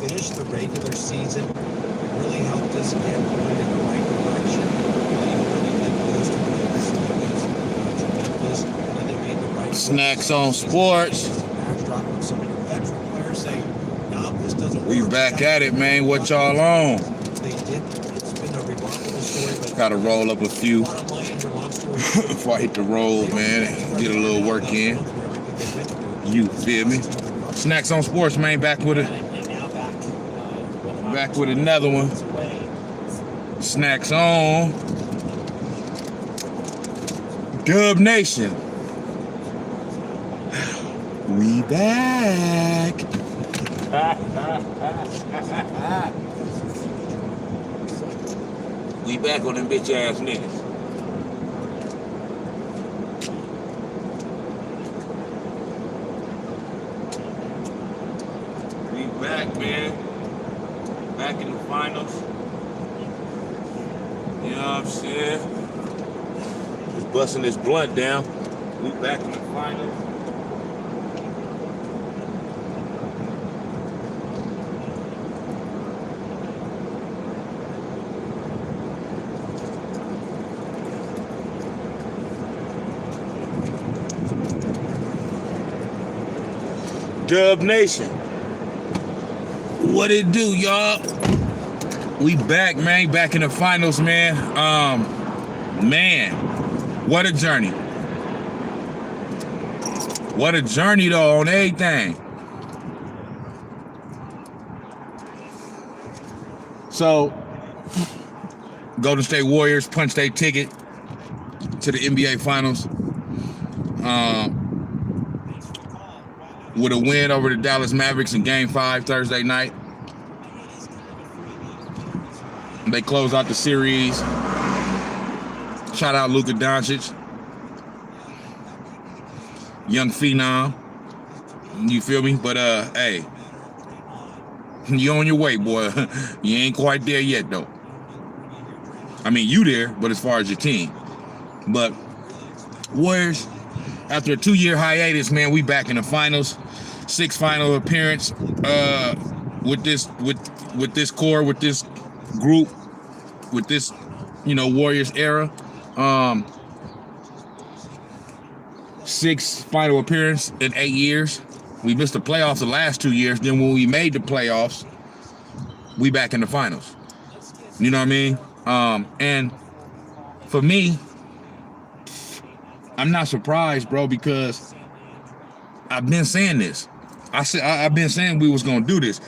finished the regular season, really helped us get going in the right direction. Really did boost Memphis, and they made the right Snax on Sports. backdrop with some of your veteran players saying, "No, this doesn't We work." back at it, man. What y'all on? They did. It's been a remarkable story. But Gotta roll up a few bottom line, your long story before I hit the road, man. Get a little work in. You feel me? Snax on Sports, man. Back with another one. Snax on Dub Nation. We back. We back on them bitch ass niggas. We back, man. Back in the finals. You know what I'm saying? Just busting this blunt down. We back in the finals. Dub Nation. What it do, y'all? We back, man. Back in the finals, man. Man, what a journey. What a journey, though, on everything. So, Golden State Warriors punched their ticket to the NBA Finals. With a win over the Dallas Mavericks in Game 5 Thursday night. They close out the series. Shout out Luka Doncic. Young phenom. You feel me? But, hey. You on your way, boy. You ain't quite there yet, though. I mean, you there, but as far as your team. But, Warriors, after a 2-year hiatus, man, we back in the finals. 6th final appearance with this core, with this group, with this, Warriors era. 6th final appearance in 8 years. We missed the playoffs the last 2 years. Then when we made the playoffs, we back in the finals. You know what I mean? And for me, I'm not surprised, bro, because I've been saying this. I've been saying we was gonna do this.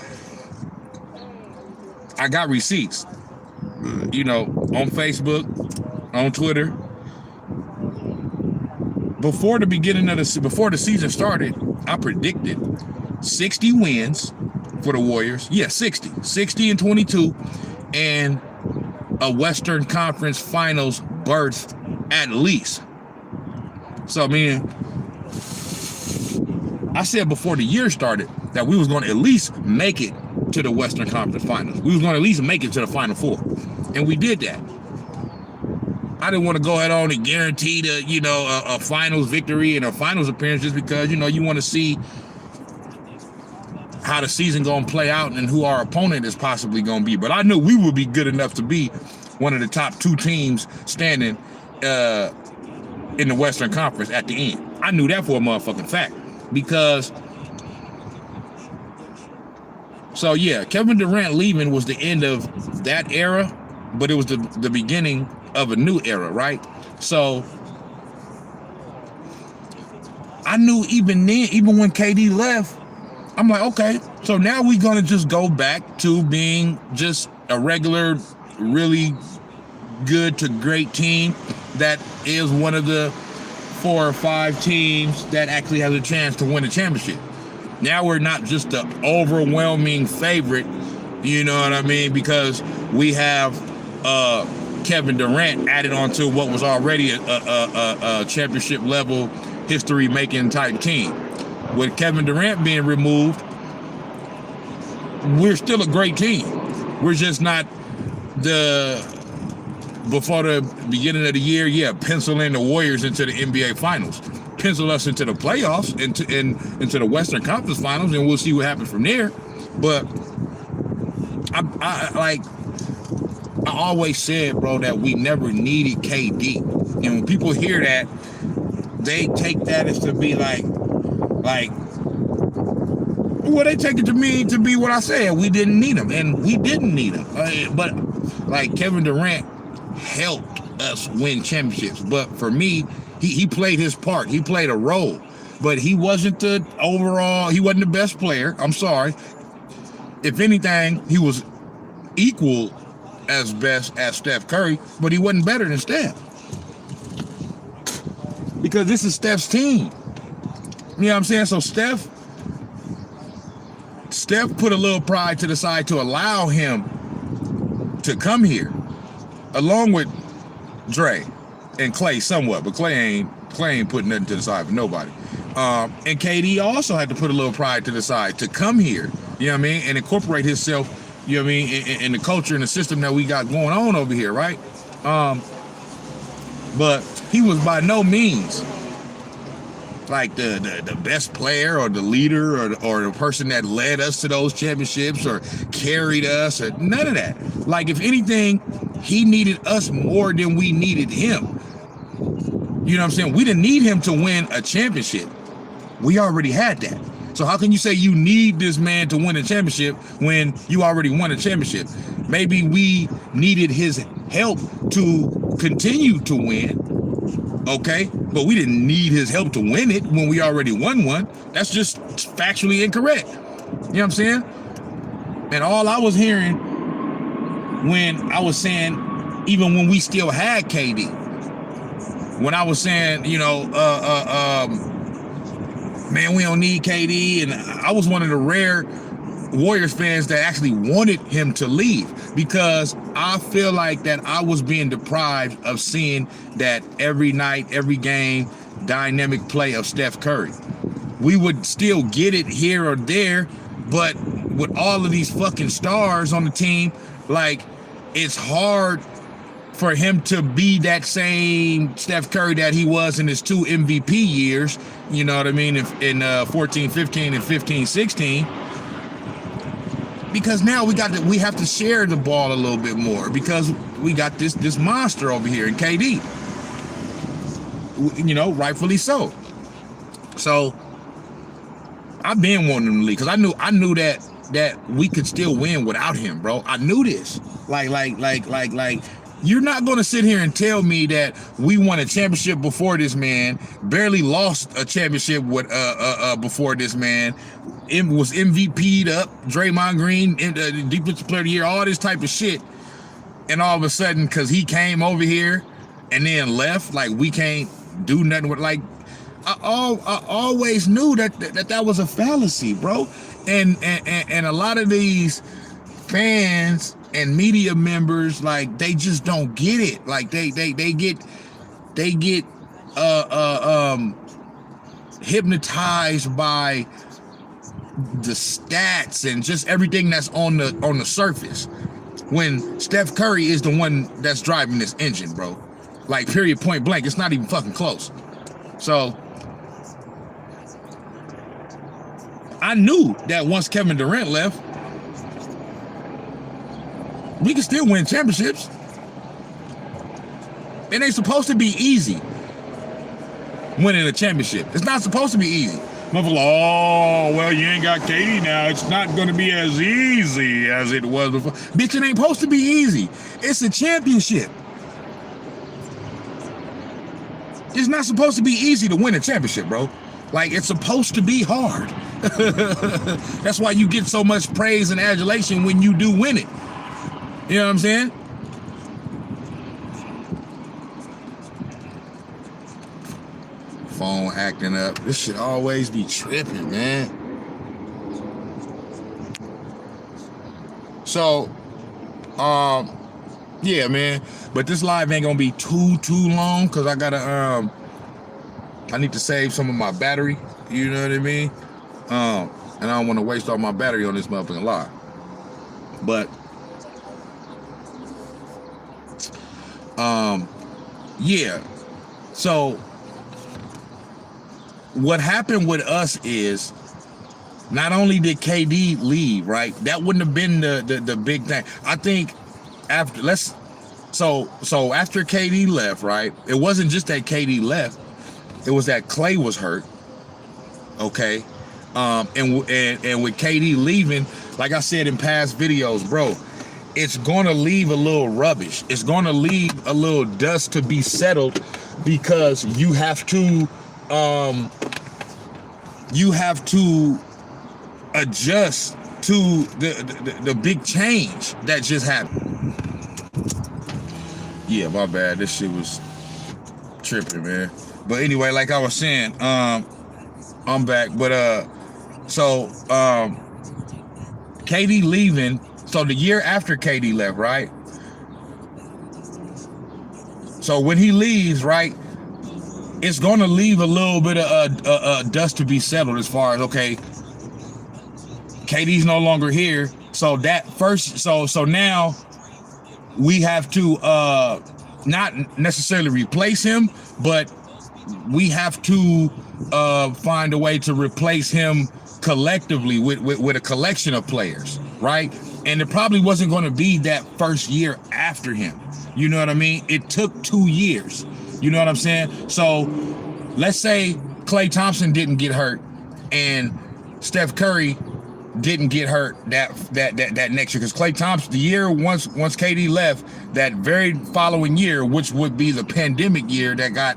I got receipts, on Facebook, on Twitter. Before the season started, I predicted 60 wins for the Warriors. Yeah, 60 and 22, and a Western Conference Finals berth at least. So, I mean, I said before the year started that we was going to at least make it to the Western Conference Finals. We was going to at least make it to the Final Four. And we did that. I didn't want to go ahead on and guarantee a finals victory and a finals appearance just because, you want to see how the season going to play out and who our opponent is possibly going to be. But I knew we would be good enough to be one of the top 2 teams standing in the Western Conference at the end. I knew that for a motherfucking fact. Because, so yeah, Kevin Durant leaving was the end of that era, but it was the beginning of a new era, right? So I knew even then, even when KD left, I'm like, okay, so now we're gonna just go back to being just a regular, really good to great team that is one of the 4 or 5 teams that actually has a chance to win a championship. Now we're not just the overwhelming favorite, you know what I mean? Because we have Kevin Durant added onto what was already a championship level history making type team. With Kevin Durant being removed, we're still a great team. We're just not before the beginning of the year, pencil in the Warriors into the NBA Finals. Pencil us into the playoffs, into the Western Conference Finals, and we'll see what happens from there. But I always said, bro, that we never needed KD. And when people hear that, they take that as to be like, well, they take it to me to be what I said. We didn't need him, and we didn't need him. But like Kevin Durant helped us win championships. But for me, he played his part. He played a role. But he wasn't the overall, he wasn't the best player. I'm sorry. If anything, he was equal as best as Steph Curry, but he wasn't better than Steph. Because this is Steph's team. You know what I'm saying? So Steph put a little pride to the side to allow him to come here, along with Dray and Clay somewhat, but Clay ain't putting nothing to the side for nobody. And KD also had to put a little pride to the side to come here, you know what I mean, and incorporate himself, you know what I mean, in the culture and the system that we got going on over here, right? But he was by no means like the best player or the leader or the person that led us to those championships or carried us or none of that. Like, if anything, he needed us more than we needed him. You know what I'm saying? We didn't need him to win a championship. We already had that. So how can you say you need this man to win a championship when you already won a championship? Maybe we needed his help to continue to win, okay? But we didn't need his help to win it when we already won one. That's just factually incorrect. You know what I'm saying? And all I was hearing when I was saying, even when we still had KD, when I was saying, you know, man, we don't need KD, and I was one of the rare Warriors fans that actually wanted him to leave, because I feel like that I was being deprived of seeing that every night, every game, dynamic play of Steph Curry. We would still get it here or there, but with all of these fucking stars on the team, like, it's hard for him to be that same Steph Curry that he was in his 2 MVP years, you know what I mean, in 14-15 and 15-16. Because now we have to share the ball a little bit more, because we got this monster over here in KD. You know, rightfully so. So I've been wanting him to leave, because I knew that we could still win without him, bro. I knew this. Like you're not going to sit here and tell me that we won a championship before this man, barely lost a championship with before this man. It was MVP'd up, Draymond Green, defensive player of the year, all this type of shit. And all of a sudden, because he came over here and then left, like, we can't do nothing with, like, I always knew that was a fallacy, bro. And a lot of these fans and media members, like, they just don't get it. Like, they get hypnotized by the stats and just everything that's on the surface, when Steph Curry is the one that's driving this engine, bro. Like, period, point blank. It's not even fucking close. So I knew that once Kevin Durant left, we can still win championships. It ain't supposed to be easy winning a championship. It's not supposed to be easy. Motherfucker, oh, well, you ain't got KD now. It's not going to be as easy as it was before. Bitch, it ain't supposed to be easy. It's a championship. It's not supposed to be easy to win a championship, bro. Like, it's supposed to be hard. That's why you get so much praise and adulation when you do win it. You know what I'm saying? Phone acting up. This should always be tripping, man. So, yeah, man. But this live ain't gonna be too long, because I gotta I need to save some of my battery. You know what I mean? And I don't want to waste all my battery on this motherfucking live. But yeah. So what happened with us is not only did KD leave, right? That wouldn't have been the big thing. I think after so after KD left, right? It wasn't just that KD left. It was that Clay was hurt. Okay. And with KD leaving, like I said in past videos, bro, it's going to leave a little rubbish. It's going to leave a little dust to be settled, because you have to adjust to the big change that just happened. Yeah, my bad. This shit was tripping, man. But anyway, like I was saying, I'm back. But so KD leaving. So the year after KD left, right? So when he leaves, right, it's going to leave a little bit of dust to be settled, as far as, okay, KD's no longer here. So that first, so now we have to not necessarily replace him, but we have to find a way to replace him collectively with a collection of players, right? And it probably wasn't going to be that first year after him. You know what I mean? It took 2 years. You know what I'm saying? So let's say Klay Thompson didn't get hurt and Steph Curry didn't get hurt that next year, because Klay Thompson, the year once KD left, that very following year, which would be the pandemic year that got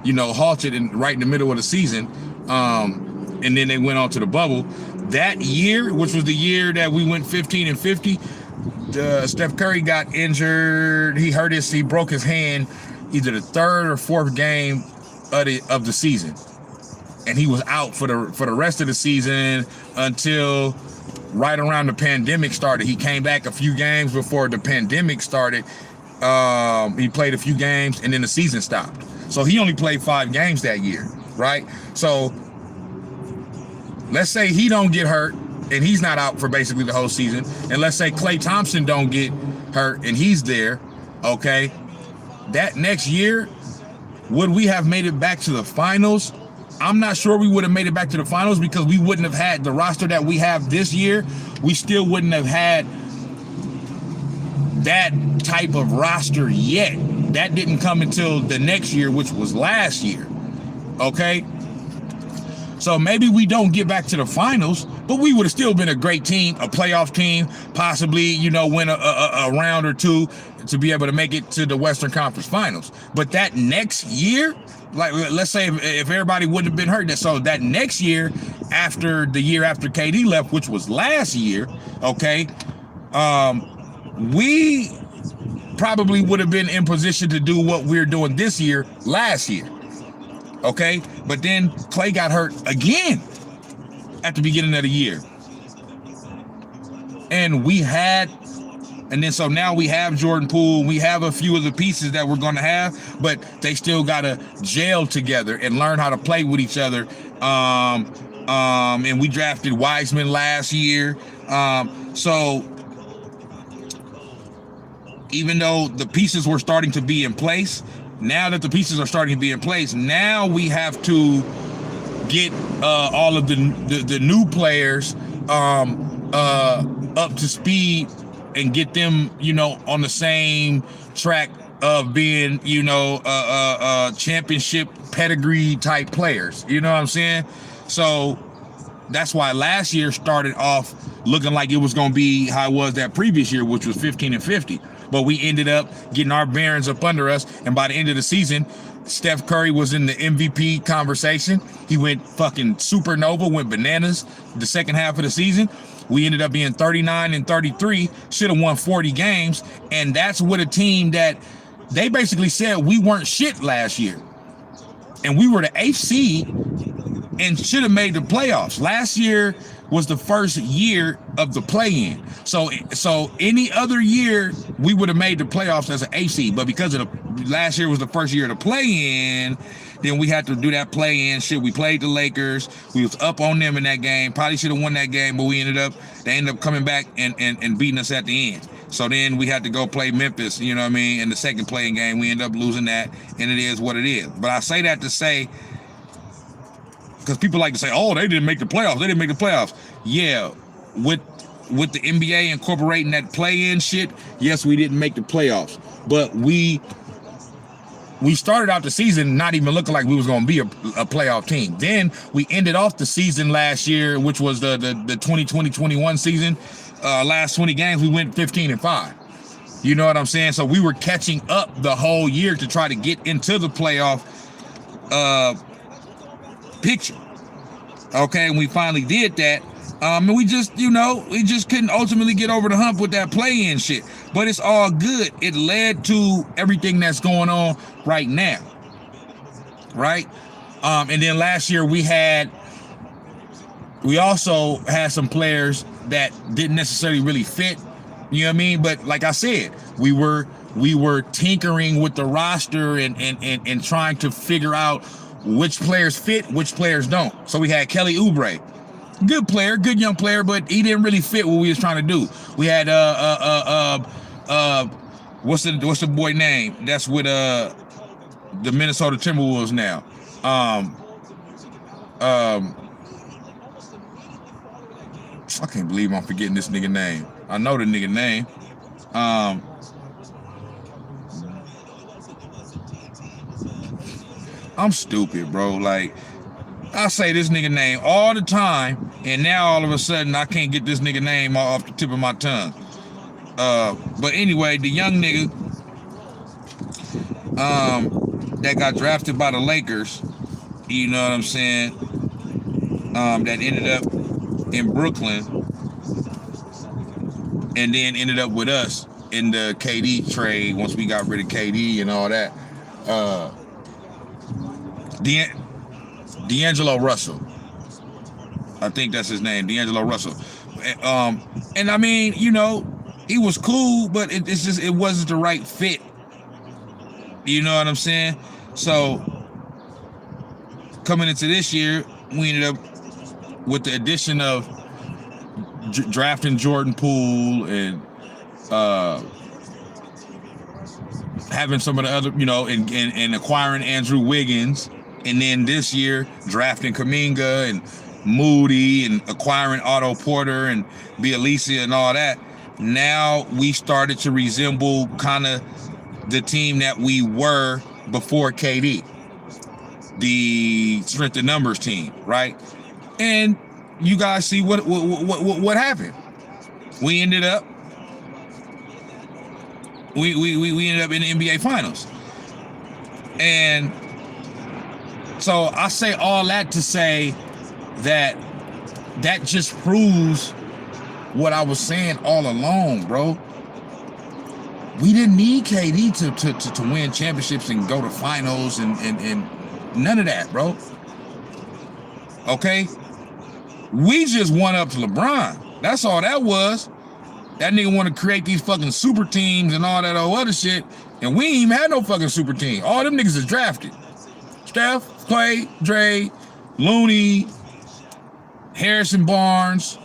halted right in the middle of the season, and then they went on to the bubble. That year, which was the year that we went 15-50, Steph Curry got injured. He broke his hand either the third or fourth game of the season, and he was out for the rest of the season until right around the pandemic started. He came back a few games before the pandemic started. He played a few games, and then the season stopped. So he only played 5 games that year, right? So let's say he don't get hurt and he's not out for basically the whole season, and let's say Klay Thompson don't get hurt and he's there, okay? That next year, would we have made it back to the finals? I'm not sure we would have made it back to the finals, because we wouldn't have had the roster that we have this year. We still wouldn't have had that type of roster yet. That didn't come until the next year, which was last year, okay? So maybe we don't get back to the finals, but we would have still been a great team, a playoff team, possibly, win a round or two to be able to make it to the Western Conference Finals. But that next year, like, let's say if everybody wouldn't have been hurt, so that next year, after the year after KD left, which was last year, okay, we probably would have been in position to do what we're doing this year last year. Okay, but then Klay got hurt again at the beginning of the year, and so now we have Jordan Poole. We have a few of the pieces that we're going to have, but they still got to gel together and learn how to play with each other. And we drafted Wiseman last year. So even though the pieces were starting to be in place, now that the pieces are starting to be in place, now we have to get all of the new players up to speed and get them, on the same track of being, championship pedigree type players. You know what I'm saying? So that's why last year started off looking like it was going to be how it was that previous year, which was 15-50. But we ended up getting our bearings up under us, and by the end of the season, Steph Curry was in the MVP conversation. He went fucking supernova, went bananas the second half of the season. We ended up being 39-33, should have won 40 games, and that's with a team that they basically said we weren't shit last year. And we were the 8th seed and should have made the playoffs. Last year was the first year of the play-in. So any other year we would have made the playoffs as an 8th seed, but because of last year was the first year of the play-in, then we had to do that play-in shit. We played the Lakers. We was up on them in that game. Probably should have won that game, but they ended up coming back and beating us at the end. So then we had to go play Memphis, you know what I mean, in the second playing game. We ended up losing that, and it is what it is. But I say that to say, because people like to say, oh, they didn't make the playoffs. They didn't make the playoffs. Yeah, with the NBA incorporating that play-in shit, yes, we didn't make the playoffs. But we started out the season not even looking like we was going to be a playoff team. Then we ended off the season last year, which was the 2020-21 season. Last 20 games, we went 15-5. You know what I'm saying? So we were catching up the whole year to try to get into the playoff picture. Okay, and we finally did that. And we just couldn't ultimately get over the hump with that play-in shit. But it's all good. It led to everything that's going on right now. Right? And then last year we also had some players that didn't necessarily really fit. You know what I mean? But like I said, we were tinkering with the roster and trying to figure out which players fit, which players don't. So we had Kelly Oubre. Good player, good young player, but he didn't really fit what we was trying to do. We had what's the boy name that's with the Minnesota Timberwolves now? I can't believe I'm forgetting this nigga name. I know the nigga name. I'm stupid, bro. Like, I say this nigga name all the time, and now all of a sudden I can't get this nigga name off the tip of my tongue. But anyway, the young nigga that got drafted by the Lakers, you know what I'm saying, that ended up in Brooklyn and then ended up with us in the KD trade once we got rid of KD and all that. D'Angelo Russell. I think that's his name, D'Angelo Russell. And I mean, you know, he was cool, but it wasn't the right fit. You know what I'm saying? So coming into this year, we ended up with the addition of drafting Jordan Poole and having some of the other, you know, and acquiring Andrew Wiggins. And then this year, drafting Kuminga and Moody and acquiring Otto Porter and Bielisa and all that. Now we started to resemble kind of the team that we were before KD, the strength in numbers team, right? And you guys see what happened. We ended up we ended up in the NBA Finals, and so I say all that to say that just proves what I was saying all along, bro. We didn't need KD to win championships and go to finals and none of that, bro. Okay? We just won up to LeBron. That's all that was. That nigga want to create these fucking super teams and all that old other shit, and we ain't even had no fucking super team. All them niggas is drafted. Steph, Clay, Dray, Looney, Harrison Barnes,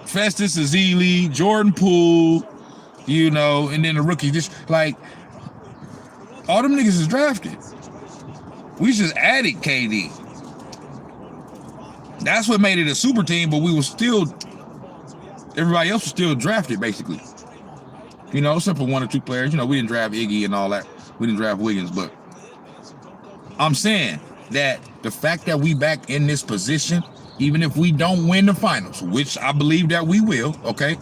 Festus Ezeli, Jordan Poole, you know, and then the rookie. Just like all them niggas is drafted. We just added KD. That's what made it a super team, but we were still, everybody else was still drafted, basically. You know, except for one or two players. You know, we didn't draft Iggy and all that. We didn't draft Wiggins, but I'm saying that the fact that we back in this position, even if we don't win the finals, which I believe that we will, okay?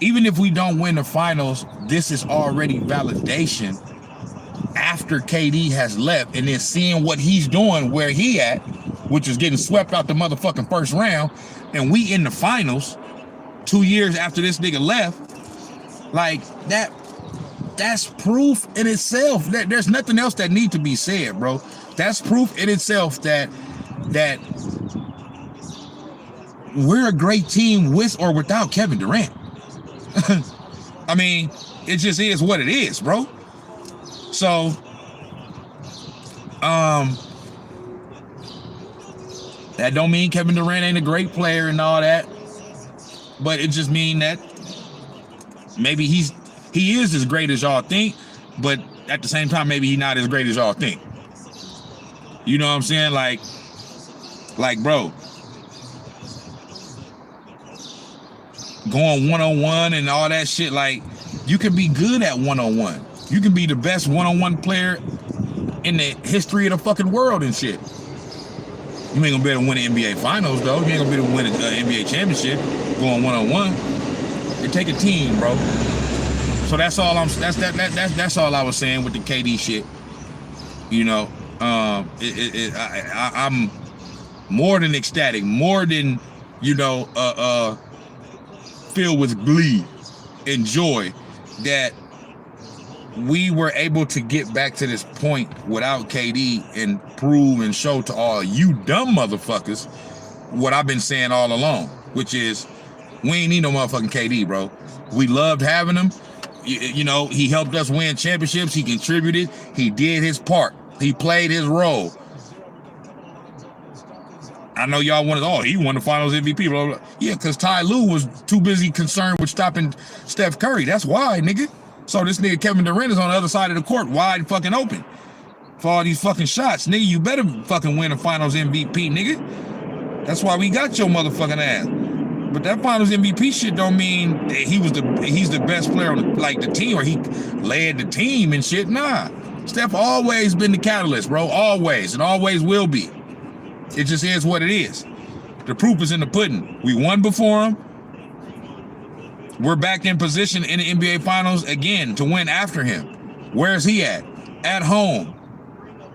Even if we don't win the finals, this is already validation after KD has left, and then seeing what he's doing where he at, which is getting swept out the motherfucking first round, and we in the finals 2 years after this nigga left. Like, that's proof in itself. That there's nothing else that need to be said, bro. That's proof in itself that we're a great team with or without Kevin Durant. I mean, it just is what it is, bro. So, that don't mean Kevin Durant ain't a great player and all that, but it just mean that maybe he is as great as y'all think, but at the same time, maybe he's not as great as y'all think. You know what I'm saying? Like, bro, going one-on-one and all that shit, like, you can be good at one-on-one. You can be the best one-on-one player in the history of the fucking world and shit. You ain't gonna be able to win the NBA Finals, though. You ain't gonna be able to win an NBA championship going one-on-one. It take a team, bro. So that's all that's all I was saying with the KD shit. You know, I'm more than ecstatic, more than, you know, filled with glee and joy that we were able to get back to this point without KD and prove and show to all you dumb motherfuckers what I've been saying all along, which is we ain't need no motherfucking KD, bro. We loved having him. You know, he helped us win championships. He contributed. He did his part. He played his role. I know y'all wanted, oh, he won the finals MVP, blah, blah. Yeah, because Ty Lue was too busy concerned with stopping Steph Curry. That's why, nigga. So this nigga Kevin Durant is on the other side of the court, wide fucking open for all these fucking shots. Nigga, you better fucking win the finals MVP, nigga. That's why we got your motherfucking ass. But that finals MVP shit don't mean that he's the best player on the team, or he led the team and shit. Nah. Steph always been the catalyst, bro. Always, and always will be. It just is what it is. The proof is in the pudding. We won before him. We're back in position in the NBA Finals again to win after him. Where's he at? At home.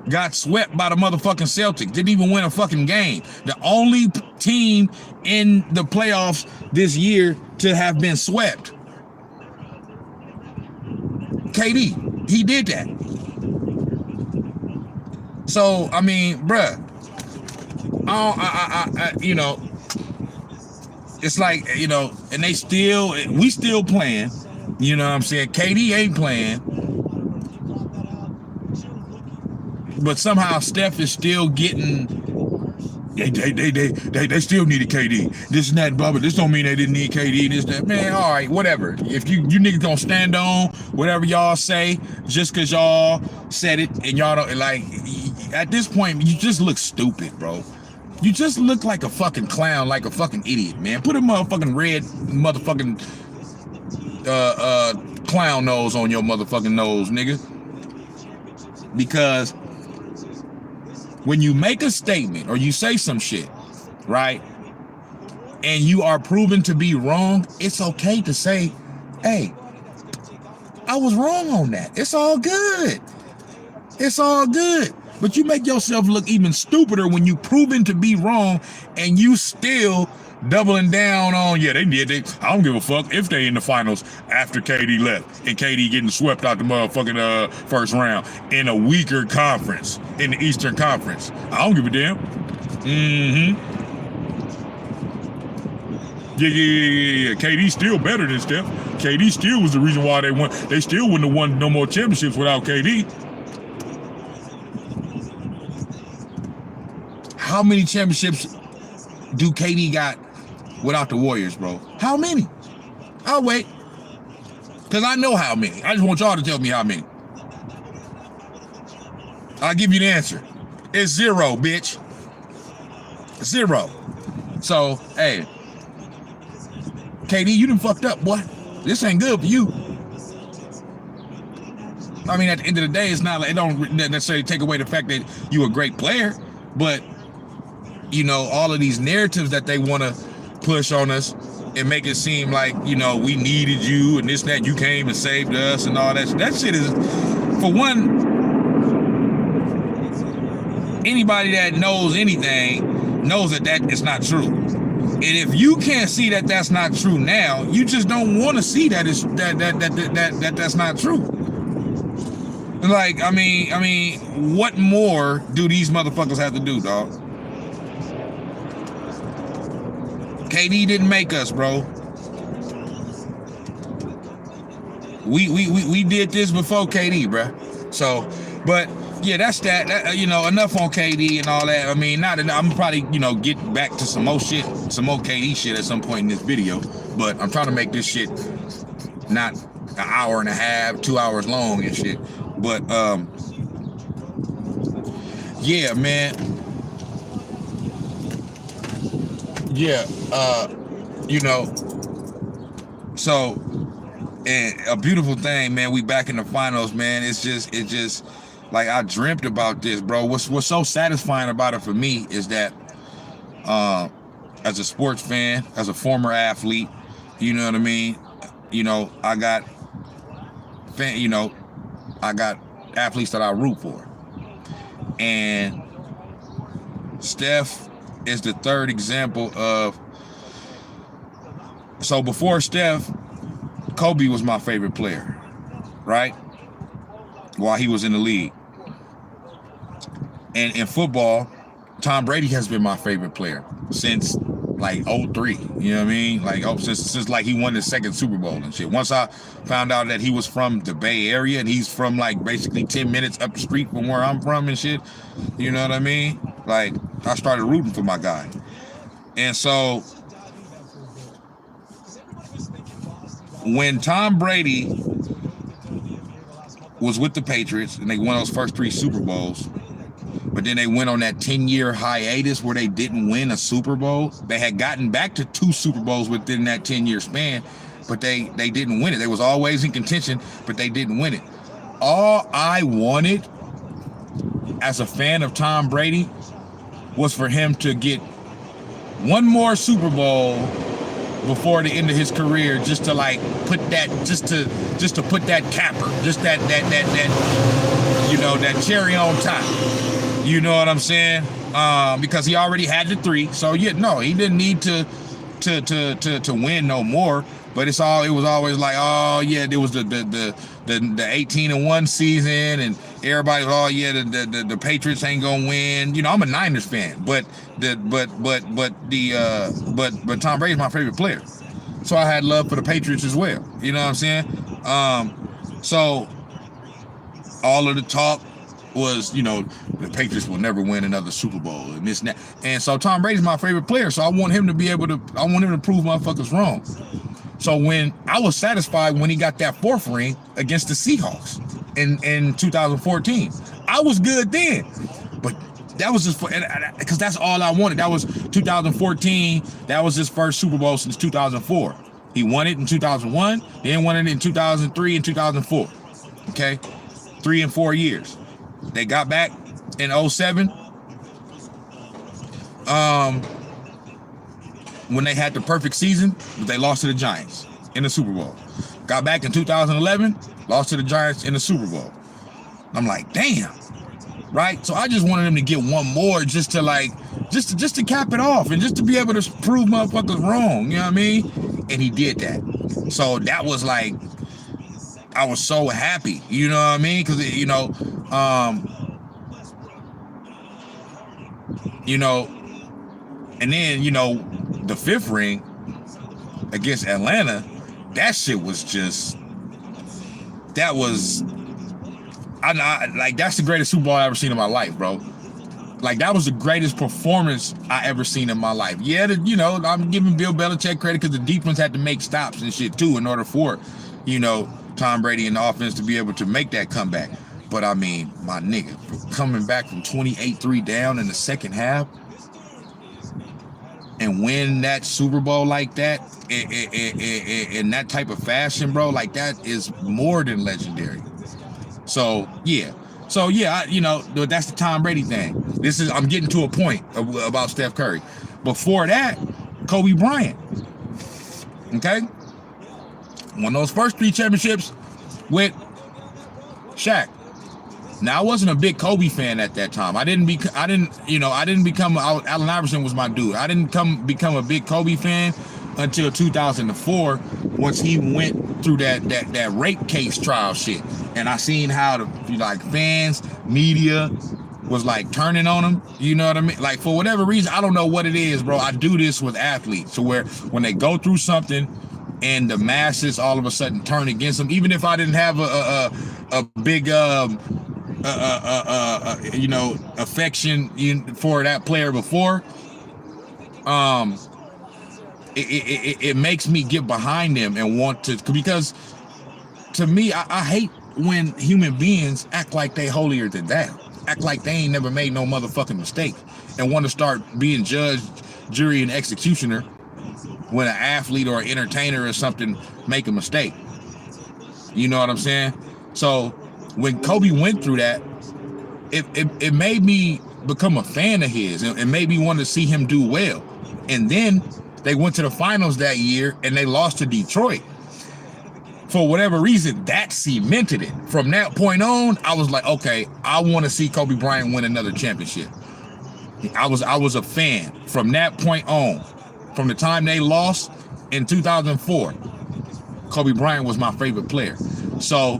Got swept by the motherfucking Celtics. Didn't even win a fucking game. The only team in the playoffs this year to have been swept. KD, he did that. So, I mean, bruh, you know, it's like, you know, and we still playing, you know what I'm saying? KD ain't playing, but somehow Steph is still getting, they still needed KD. This and that, blah, but this don't mean they didn't need KD, this, that. Man, all right, whatever. If you niggas gonna stand on whatever y'all say, just cause y'all said it and y'all don't, like, at this point, you just look stupid, bro. You just look like a fucking clown, like a fucking idiot, man. Put a motherfucking red motherfucking clown nose on your motherfucking nose, nigga. Because when you make a statement or you say some shit, right, and you are proven to be wrong, it's okay to say, hey, I was wrong on that. It's all good. It's all good. But you make yourself look even stupider when you proven to be wrong and you still doubling down on, yeah, they did. I don't give a fuck if they in the finals after KD left and KD getting swept out the motherfucking first round in a weaker conference, in the Eastern Conference. I don't give a damn. Yeah. KD still better than Steph. KD still was the reason why they won. They still wouldn't have won no more championships without KD. How many championships do KD got without the Warriors, bro? How many? I'll wait. Because I know how many. I just want y'all to tell me how many. I'll give you the answer. It's 0, bitch. 0. So, hey. KD, you done fucked up, boy. This ain't good for you. I mean, at the end of the day, it's not like, it don't necessarily take away the fact that you a great player, but you know, all of these narratives that they want to push on us and make it seem like, you know, we needed you and this and that, you came and saved us and all that. That shit is, for one, anybody that knows anything knows that is not true. And if you can't see that that's not true now, you just don't want to see that it's that's not true. Like, I mean, what more do these motherfuckers have to do, dog? KD didn't make us, bro. We did this before KD, bro. So, but yeah, that's that. You know, enough on KD and all that. I mean, not enough. I'm probably, you know, get back to some more shit, some more KD shit at some point in this video. But I'm trying to make this shit not an hour and a half, 2 hours long and shit. But Yeah, man. Yeah, you know, so and a beautiful thing, man. We back in the finals, man. It just like I dreamt about this, bro. What's so satisfying about it for me is that as a sports fan, as a former athlete, you know what I mean? You know, you know, I got athletes that I root for. And Steph is the third example of, so before Steph, Kobe was my favorite player, right? While he was in the league. And in football, Tom Brady has been my favorite player since like 03, you know what I mean? Like since like he won his second Super Bowl and shit. Once I found out that he was from the Bay Area and he's from like basically 10 minutes up the street from where I'm from and shit, you know what I mean? Like I started rooting for my guy. And so when Tom Brady was with the Patriots and they won those first 3 Super Bowls, but then they went on that 10-year hiatus where they didn't win a Super Bowl. They had gotten back to 2 Super Bowls within that 10-year span, but they didn't win it. They was always in contention, but they didn't win it. All I wanted as a fan of Tom Brady was for him to get one more Super Bowl before the end of his career, just to like put that, just to put that capper, just that you know, that cherry on top. You know what I'm saying? Because he already had the 3, so yeah, no, he didn't need to win no more. But it was always like, oh yeah, there was the 18-1 season, and everybody was, oh yeah, the Patriots ain't gonna win. You know, I'm a Niners fan, but Tom Brady's my favorite player, so I had love for the Patriots as well. You know what I'm saying? So all of the talk was, you know, the Patriots will never win another Super Bowl and this and that. And so Tom Brady's my favorite player, so I want him to prove motherfuckers wrong. So when I was satisfied when he got that 4th ring against the Seahawks in 2014, I was good then. But that was just because that's all I wanted. That was 2014. That was his first Super Bowl since 2004. He won it in 2001, then won it in 2003 and 2004. Okay, 3 and 4 years. They got back in 07. When they had the perfect season, but they lost to the Giants in the Super Bowl. Got back in 2011, lost to the Giants in the Super Bowl. I'm like, damn, right? So I just wanted him to get one more, just to cap it off and just to be able to prove motherfuckers wrong. You know what I mean? And he did that. So that was like, I was so happy. You know what I mean? Because you know, and then, you know, the 5th ring against Atlanta, that shit was just, that was, like, that's the greatest Super Bowl I ever seen in my life, bro. Like, that was the greatest performance I ever seen in my life. Yeah, you know, I'm giving Bill Belichick credit because the defense had to make stops and shit too in order for, you know, Tom Brady and the offense to be able to make that comeback. But I mean, my nigga, coming back from 28-3 down in the second half and win that Super Bowl like that in that type of fashion, bro, like that is more than legendary. So yeah, you know, that's the Tom Brady thing. I'm getting to a point about Steph Curry. Before that, Kobe Bryant. Okay, won those first 3 championships with Shaq. Now, I wasn't a big Kobe fan at that time. I didn't become, Allen Iverson was my dude. I didn't become a big Kobe fan until 2004, once he went through that rape case trial shit. And I seen how the, like, fans, media was like turning on him. You know what I mean? Like, for whatever reason, I don't know what it is, bro. I do this with athletes, so where when they go through something and the masses all of a sudden turn against them, even if I didn't have a big you know, affection for that player before, it makes me get behind them and want to, because to me, I hate when human beings act like they holier than thou, act like they ain't never made no motherfucking mistake and want to start being judge, jury, and executioner when an athlete or an entertainer or something make a mistake. You know what I'm saying? So when Kobe went through that, it made me become a fan of his and made me want to see him do well. And then they went to the finals that year and they lost to Detroit. For whatever reason, that cemented it. From that point on, I was like, okay, I want to see Kobe Bryant win another championship. I was a fan from that point on. From the time they lost in 2004, Kobe Bryant was my favorite player. So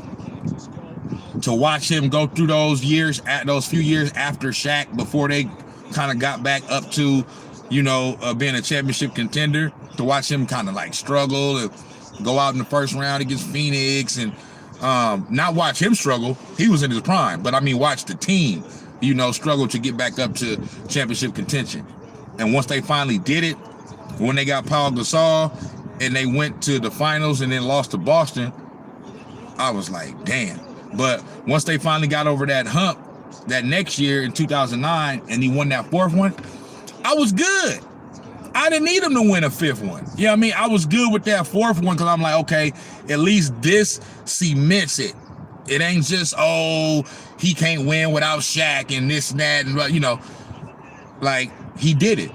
to watch him go through those years, at those few years after Shaq, before they kind of got back up to, you know, being a championship contender, to watch him kind of like struggle and go out in the first round against Phoenix, and not watch him struggle. He was in his prime, but I mean, watch the team, you know, struggle to get back up to championship contention. And once they finally did it, when they got Paul Gasol and they went to the finals and then lost to Boston, I was like, damn. But once they finally got over that hump, that next year in 2009, and he won that fourth one, I was good. I didn't need him to win a fifth one. You know what I mean? I was good with that fourth one because I'm like, okay, at least this cements it. It ain't just, oh, he can't win without Shaq and this and that, and, you know, like, he did it.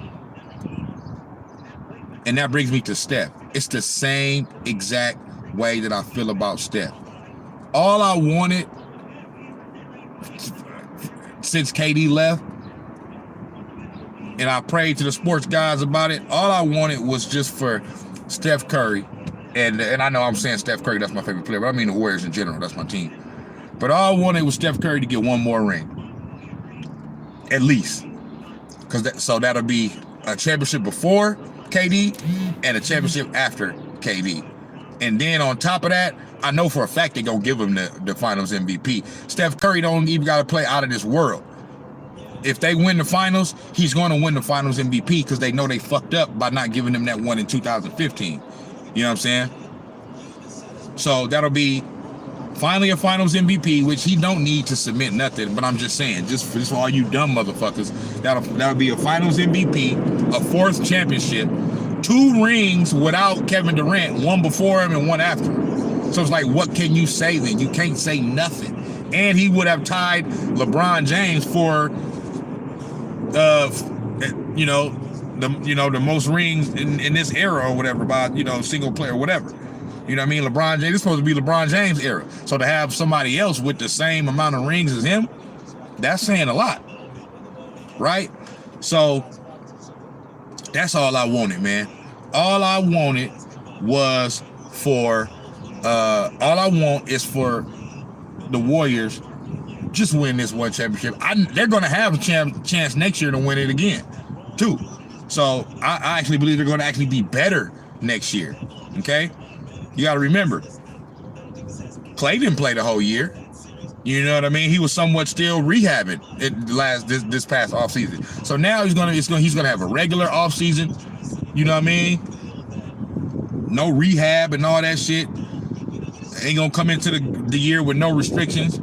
And that brings me to Steph. It's the same exact way that I feel about Steph. All I wanted since KD left, and I prayed to the sports guys about it, all I wanted was just for Steph Curry, and I know I'm saying Steph Curry, that's my favorite player, but I mean the Warriors in general, that's my team. But all I wanted was Steph Curry to get one more ring. At least. So that'll be a championship before KD and a championship after KD. And then on top of that, I know for a fact they're going to give him the finals MVP. Steph Curry don't even got to play out of this world. If they win the finals, he's going to win the finals MVP because they know they fucked up by not giving him that one in 2015. You know what I'm saying? So that'll be finally a finals MVP, which he don't need to submit nothing, but I'm just saying, just for all you dumb motherfuckers, that'll be a finals MVP, a fourth championship, 2 rings without Kevin Durant, one before him and one after him. So it's like, what can you say then? You can't say nothing. And he would have tied LeBron James for the most rings in this era or whatever, by, you know, single player or whatever. You know what I mean? LeBron James, it's supposed to be LeBron James era. So to have somebody else with the same amount of rings as him, that's saying a lot, right? So that's all I wanted, man. All I wanted was for, all I want is for the Warriors just win this one championship. They're going to have a chance next year to win it again, too. So I actually believe they're going to actually be better next year, okay? You got to remember, Clay didn't play the whole year. You know what I mean? He was somewhat still rehabbing this past offseason. So now he's gonna have a regular offseason. You know what I mean? No rehab and all that shit. Ain't gonna come into the year with no restrictions.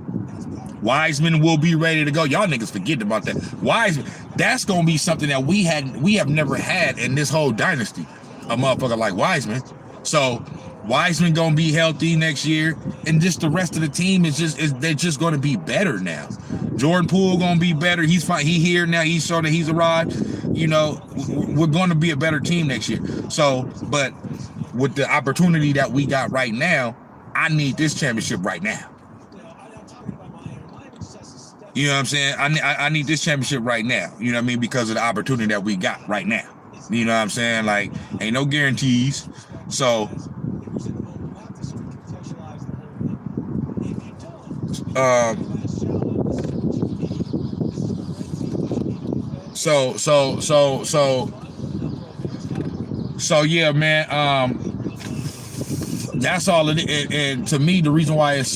Wiseman will be ready to go. Y'all niggas forget about that. Wiseman, that's gonna be something that we have never had in this whole dynasty. A motherfucker like Wiseman. So Wiseman gonna be healthy next year, and just the rest of the team they're just gonna be better now. Jordan Poole gonna be better. He's fine. He here now. He's showing that he's arrived. You know, we're gonna be a better team next year. So, but with the opportunity that we got right now, I need this championship right now. You know what I'm saying? I need this championship right now. You know what I mean? Because of the opportunity that we got right now. You know what I'm saying? Like, ain't no guarantees. So yeah, man. That's all it is. And to me, the reason why it's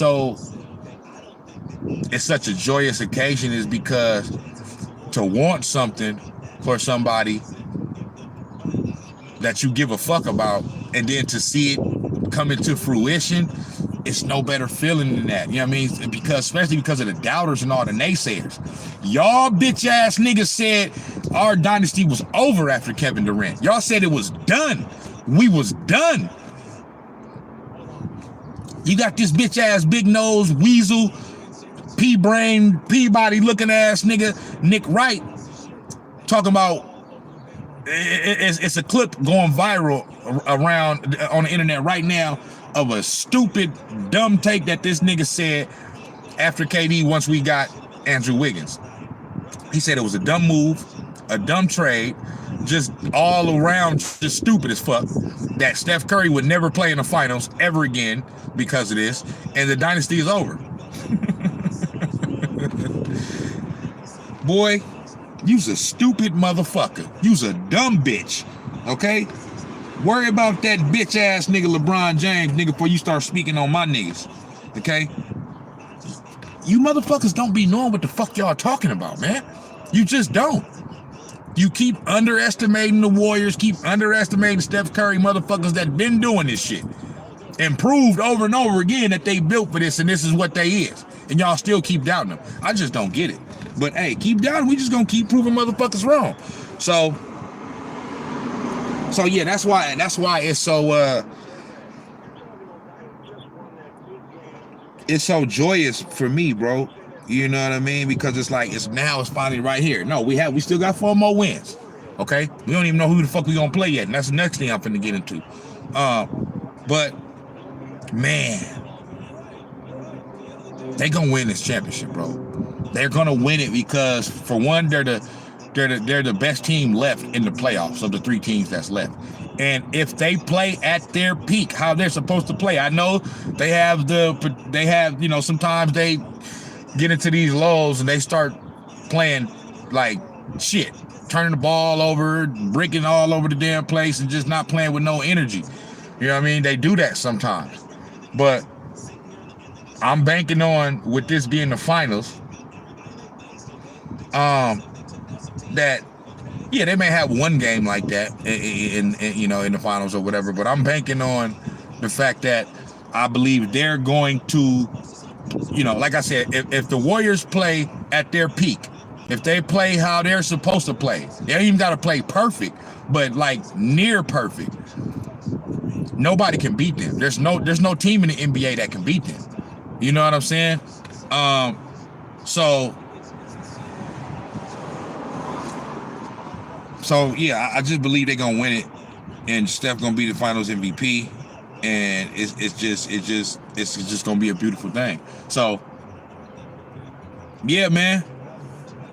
such a joyous occasion is because to want something for somebody that you give a fuck about, and then to see it come into fruition, it's no better feeling than that. You know what I mean? Because especially because of the doubters and all the naysayers. Y'all bitch ass niggas said our dynasty was over after Kevin Durant. Y'all said it was done. We was done. You got this bitch ass big nose weasel P-brain Peabody looking ass nigga Nick Wright talking about it's a clip going viral around on the internet right now of a stupid dumb take that this nigga said after KD once we got Andrew Wiggins. He said it was a dumb move, a dumb trade, just all around just stupid as fuck, that Steph Curry would never play in the finals ever again because of this, and the dynasty is over. Boy, you's a stupid motherfucker. You's a dumb bitch, okay? Worry about that bitch ass nigga LeBron James, nigga, before you start speaking on my niggas, okay? You motherfuckers don't be knowing what the fuck y'all talking about, man. You just don't. You keep underestimating the Warriors, keep underestimating Steph Curry motherfuckers that been doing this shit and proved over and over again that they built for this and this is what they is. And y'all still keep doubting them. I just don't get it. But hey, keep doubting. We just gonna keep proving motherfuckers wrong. So yeah, that's why it's so joyous for me, bro. You know what I mean? Because it's like it's finally right here. No, we still got 4 more wins. Okay? We don't even know who the fuck we gonna play yet. And that's the next thing I'm finna get into. But man, they gonna win this championship, bro. They're gonna win it because for one, they're the best team left in the playoffs of the 3 teams that's left. And if they play at their peak, how they're supposed to play, I know they have you know, sometimes they get into these lulls and they start playing like shit, turning the ball over, breaking all over the damn place, and just not playing with no energy. You know what I mean? They do that sometimes. But I'm banking on, with this being the finals, that yeah, they may have one game like that in you know, in the finals or whatever, but I'm banking on the fact that I believe they're going to, you know, like I said, if the Warriors play at their peak, if they play how they're supposed to play, they don't even got to play perfect, but like near perfect, nobody can beat them. There's no team in the NBA that can beat them. You know what I'm saying? So yeah, I just believe they're gonna win it, and Steph gonna be the Finals MVP, and it's just gonna be a beautiful thing. So yeah, man,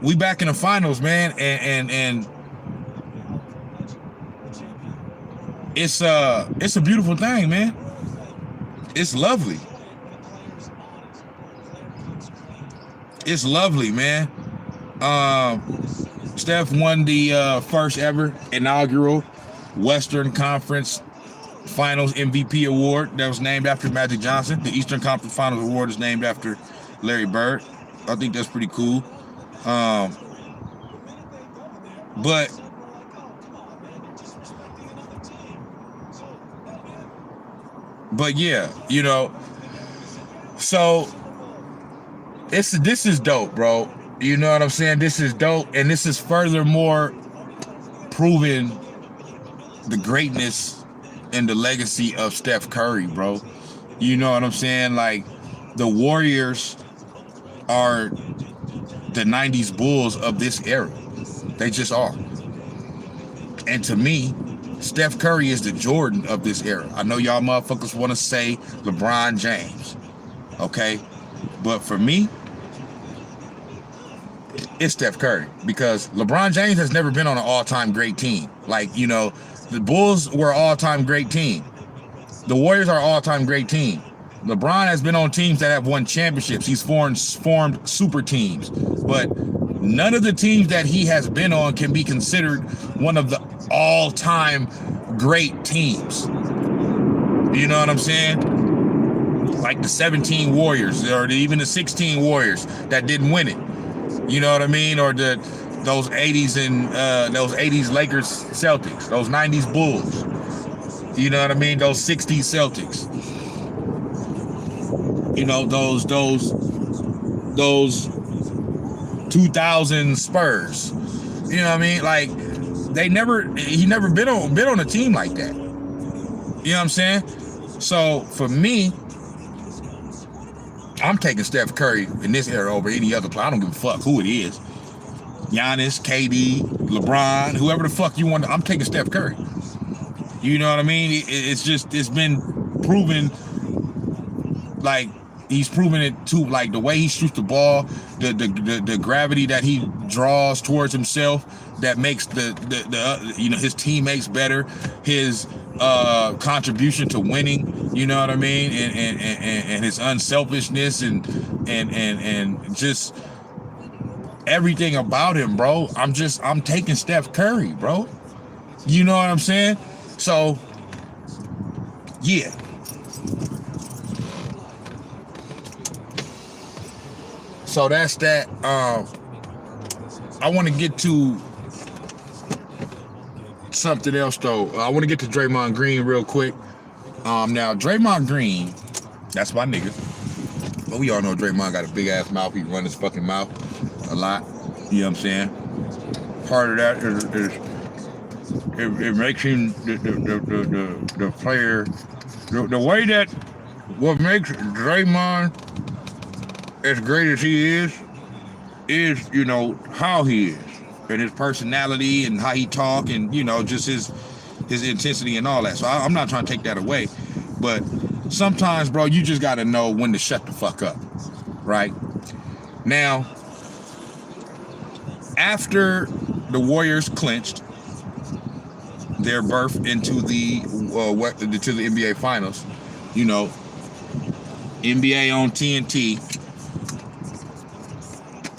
we back in the finals, man, and it's a beautiful thing, man. It's lovely. It's lovely, man. Steph won the first ever inaugural Western Conference Finals MVP award that was named after Magic Johnson. The Eastern Conference Finals award is named after Larry Bird. I think that's pretty cool. But yeah, you know, so this is dope, bro. You know what I'm saying? This is dope, and this is furthermore proving the greatness and the legacy of Steph Curry, bro. You know what I'm saying? Like, the Warriors are the 90s Bulls of this era. They just are. And to me, Steph Curry is the Jordan of this era. I know y'all motherfuckers want to say LeBron James, okay? But for me, it's Steph Curry, because LeBron James has never been on an all-time great team. Like, you know, the Bulls were an all-time great team. The Warriors are an all-time great team. LeBron has been on teams that have won championships. He's formed super teams. But none of the teams that he has been on can be considered one of the all-time great teams. You know what I'm saying? Like the 17 Warriors, or even the 16 Warriors that didn't win it. You know what I mean? Or those 80s and those 80s Lakers Celtics, those 90s Bulls. You know what I mean? Those 60s Celtics. you know, those 2000 Spurs. You know what I mean? Like he never been on a team like that. You know what I'm saying? So for me, I'm taking Steph Curry in this era over any other player. I don't give a fuck who it is. Giannis, KD, LeBron, whoever the fuck you want. I'm taking Steph Curry. You know what I mean? It's been proven, like he's proven it too, like the way he shoots the ball, the gravity that he draws towards himself, that makes his teammates better, his contribution to winning, you know what I mean, and his unselfishness and just everything about him, bro. I'm taking Steph Curry, bro. You know what I'm saying? So yeah. So that's that. I want to get to something else though. I want to get to Draymond Green real quick. Now Draymond Green, that's my nigga. But we all know Draymond got a big ass mouth. He run his fucking mouth a lot. You know what I'm saying? Part of that is it makes him the player. The way that what makes Draymond as great as he is, you know, how he is and his personality and how he talk and, you know, just his intensity and all that. So I'm not trying to take that away, but sometimes, bro, you just got to know when to shut the fuck up, right? Now, after the Warriors clinched their berth into the NBA Finals, you know, NBA on TNT,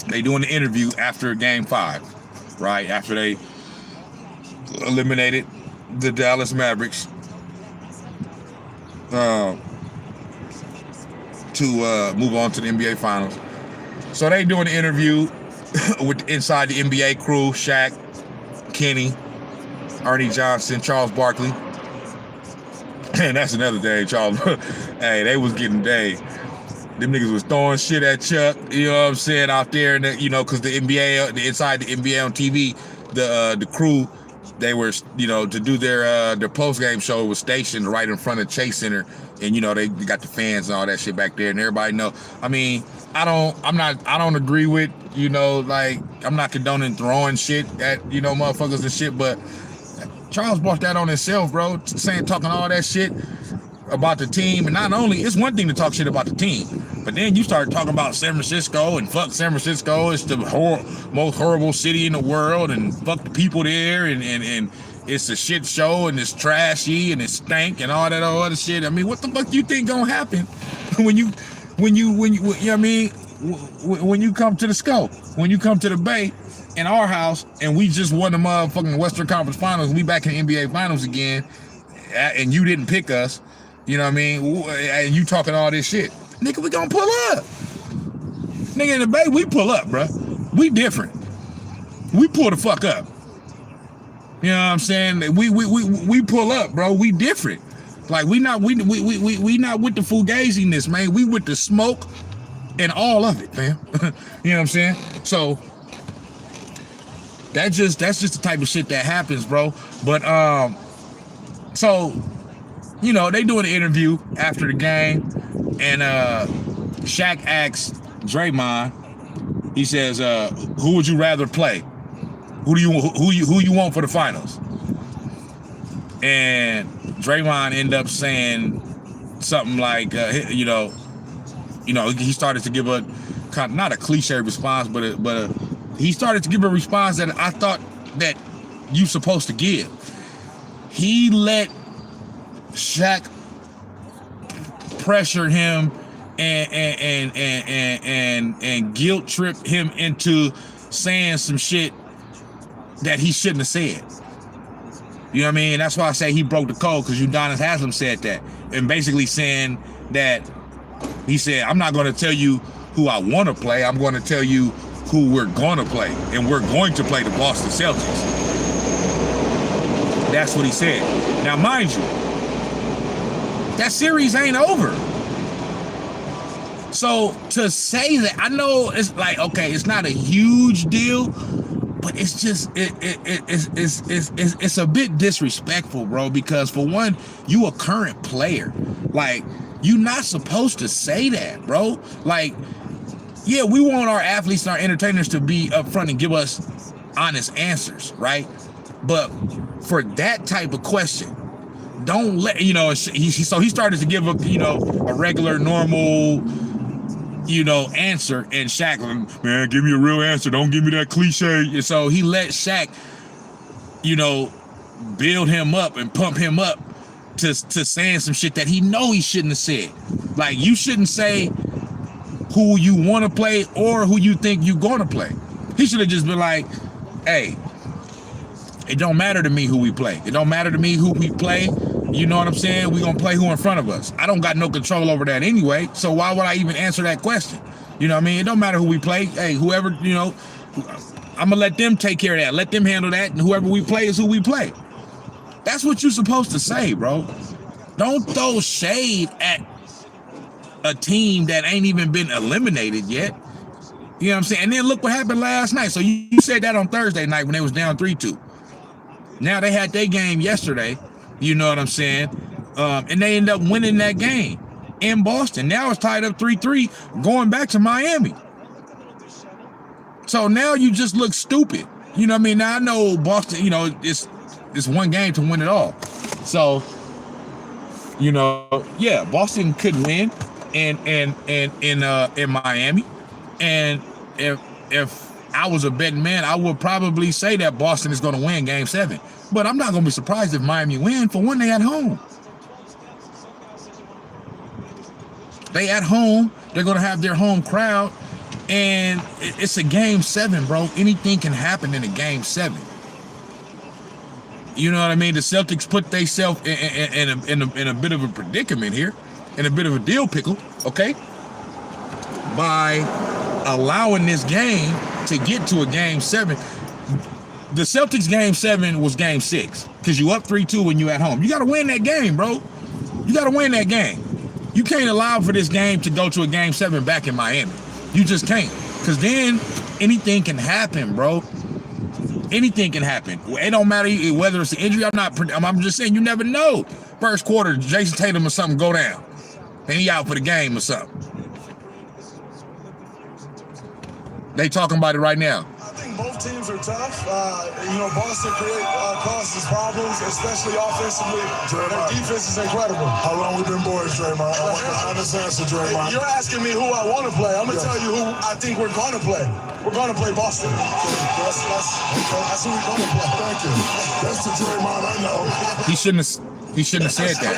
they doing the interview after Game 5, right? After they eliminated the Dallas Mavericks to move on to the NBA Finals. So they doing the interview with inside the NBA crew: Shaq, Kenny, Ernie Johnson, Charles Barkley. And that's another day, Charles. Hey, they was getting day. Them niggas was throwing shit at Chuck, you know what I'm saying, out there, and you know, because the NBA, inside the NBA on TV, the crew, they were, you know, to do their post game show was stationed right in front of Chase Center, and you know they got the fans and all that shit back there, and everybody know. I mean, I don't agree with, you know, like I'm not condoning throwing shit at, you know, motherfuckers and shit, but Charles brought that on himself, bro, talking all that shit about the team. And not only, it's one thing to talk shit about the team, but then you start talking about San Francisco and fuck San Francisco, it's the most horrible city in the world, and fuck the people there, and it's a shit show, and it's trashy, and it stank, and all that other shit. I mean, what the fuck do you think gonna happen when you know what I mean, when you come to the scope, when you come to the Bay in our house, and we just won the motherfucking Western Conference Finals, we back in the NBA Finals again, and you didn't pick us, you know what I mean, and you talking all this shit, nigga, we gonna pull up. Nigga, in the Bay, we pull up, bro. We different. We pull the fuck up. You know what I'm saying? We pull up, bro. We different. Like we not with the fugaziness, man. We with the smoke and all of it, man. You know what I'm saying? So that's just the type of shit that happens, bro. But so, you know, they doing an interview after the game, and Shaq asks Draymond, he says, who would you rather play? Who you want for the finals? And Draymond ended up saying something like, you know, he started to give a kind of, not a cliche response, but he started to give a response that I thought that you supposed to give. He let Shaq pressure him and guilt trip him into saying some shit that he shouldn't have said. You know what I mean? That's why I say he broke the code, because Udonis Haslem said that, and basically saying that he said, I'm not going to tell you who I want to play. I'm going to tell you who we're going to play, and we're going to play the Boston Celtics. That's what he said. Now, mind you, that series ain't over. So to say that, I know it's like, okay, it's not a huge deal, but it's just it's a bit disrespectful, bro, because for one, you a current player. Like, you're not supposed to say that, bro. Like, yeah, we want our athletes and our entertainers to be upfront and give us honest answers, right? But for that type of question, don't let, you know, so he started to give a regular, normal, answer, and Shaq, man, give me a real answer. Don't give me that cliche. And so he let Shaq, build him up and pump him up to saying some shit that he know he shouldn't have said. Like, you shouldn't say who you want to play or who you think you're going to play. He should have just been like, hey, it don't matter to me who we play. It don't matter to me who we play. You know what I'm saying? We're going to play who in front of us. I don't got no control over that anyway, so why would I even answer that question? You know what I mean? It don't matter who we play. Hey, whoever, I'm going to let them take care of that. Let them handle that, and whoever we play is who we play. That's what you're supposed to say, bro. Don't throw shade at a team that ain't even been eliminated yet. You know what I'm saying? And then look what happened last night. So you said that on Thursday night when they was down 3-2. Now they had their game yesterday. You know what I'm saying? And they end up winning that game in Boston. Now it's tied up 3-3 going back to Miami. So now you just look stupid. You know what I mean? Now I know Boston, it's one game to win it all. So, yeah, Boston could win in Miami. And if I was a betting man, I would probably say that Boston is going to win Game 7. But I'm not going to be surprised if Miami win. For one, they at home. They at home. They're going to have their home crowd. And it's a Game 7, bro. Anything can happen in a Game 7. You know what I mean? The Celtics put themselves in a bit of a predicament here. In a bit of a deal pickle, okay? By allowing this game to get to a Game 7. The Celtics Game 7 was Game 6 because you up 3-2 when you at home. You got to win that game, bro. You got to win that game. You can't allow for this game to go to a Game 7 back in Miami. You just can't, because then anything can happen, bro. Anything can happen. It don't matter whether it's an injury. I'm just saying, you never know. First quarter, Jason Tatum or something go down, and he out for the game or something. They talking about it right now. I think both teams are tough. Boston causes problems, especially offensively. Their defense is incredible. How long we been boys, Draymond? I want the honest answer, Draymond. You're asking me who I want to play. I'm going to tell you who I think we're going to play. We're going to play Boston. That's who we're going to play. Thank you. That's the Draymond I know. He shouldn't have said that.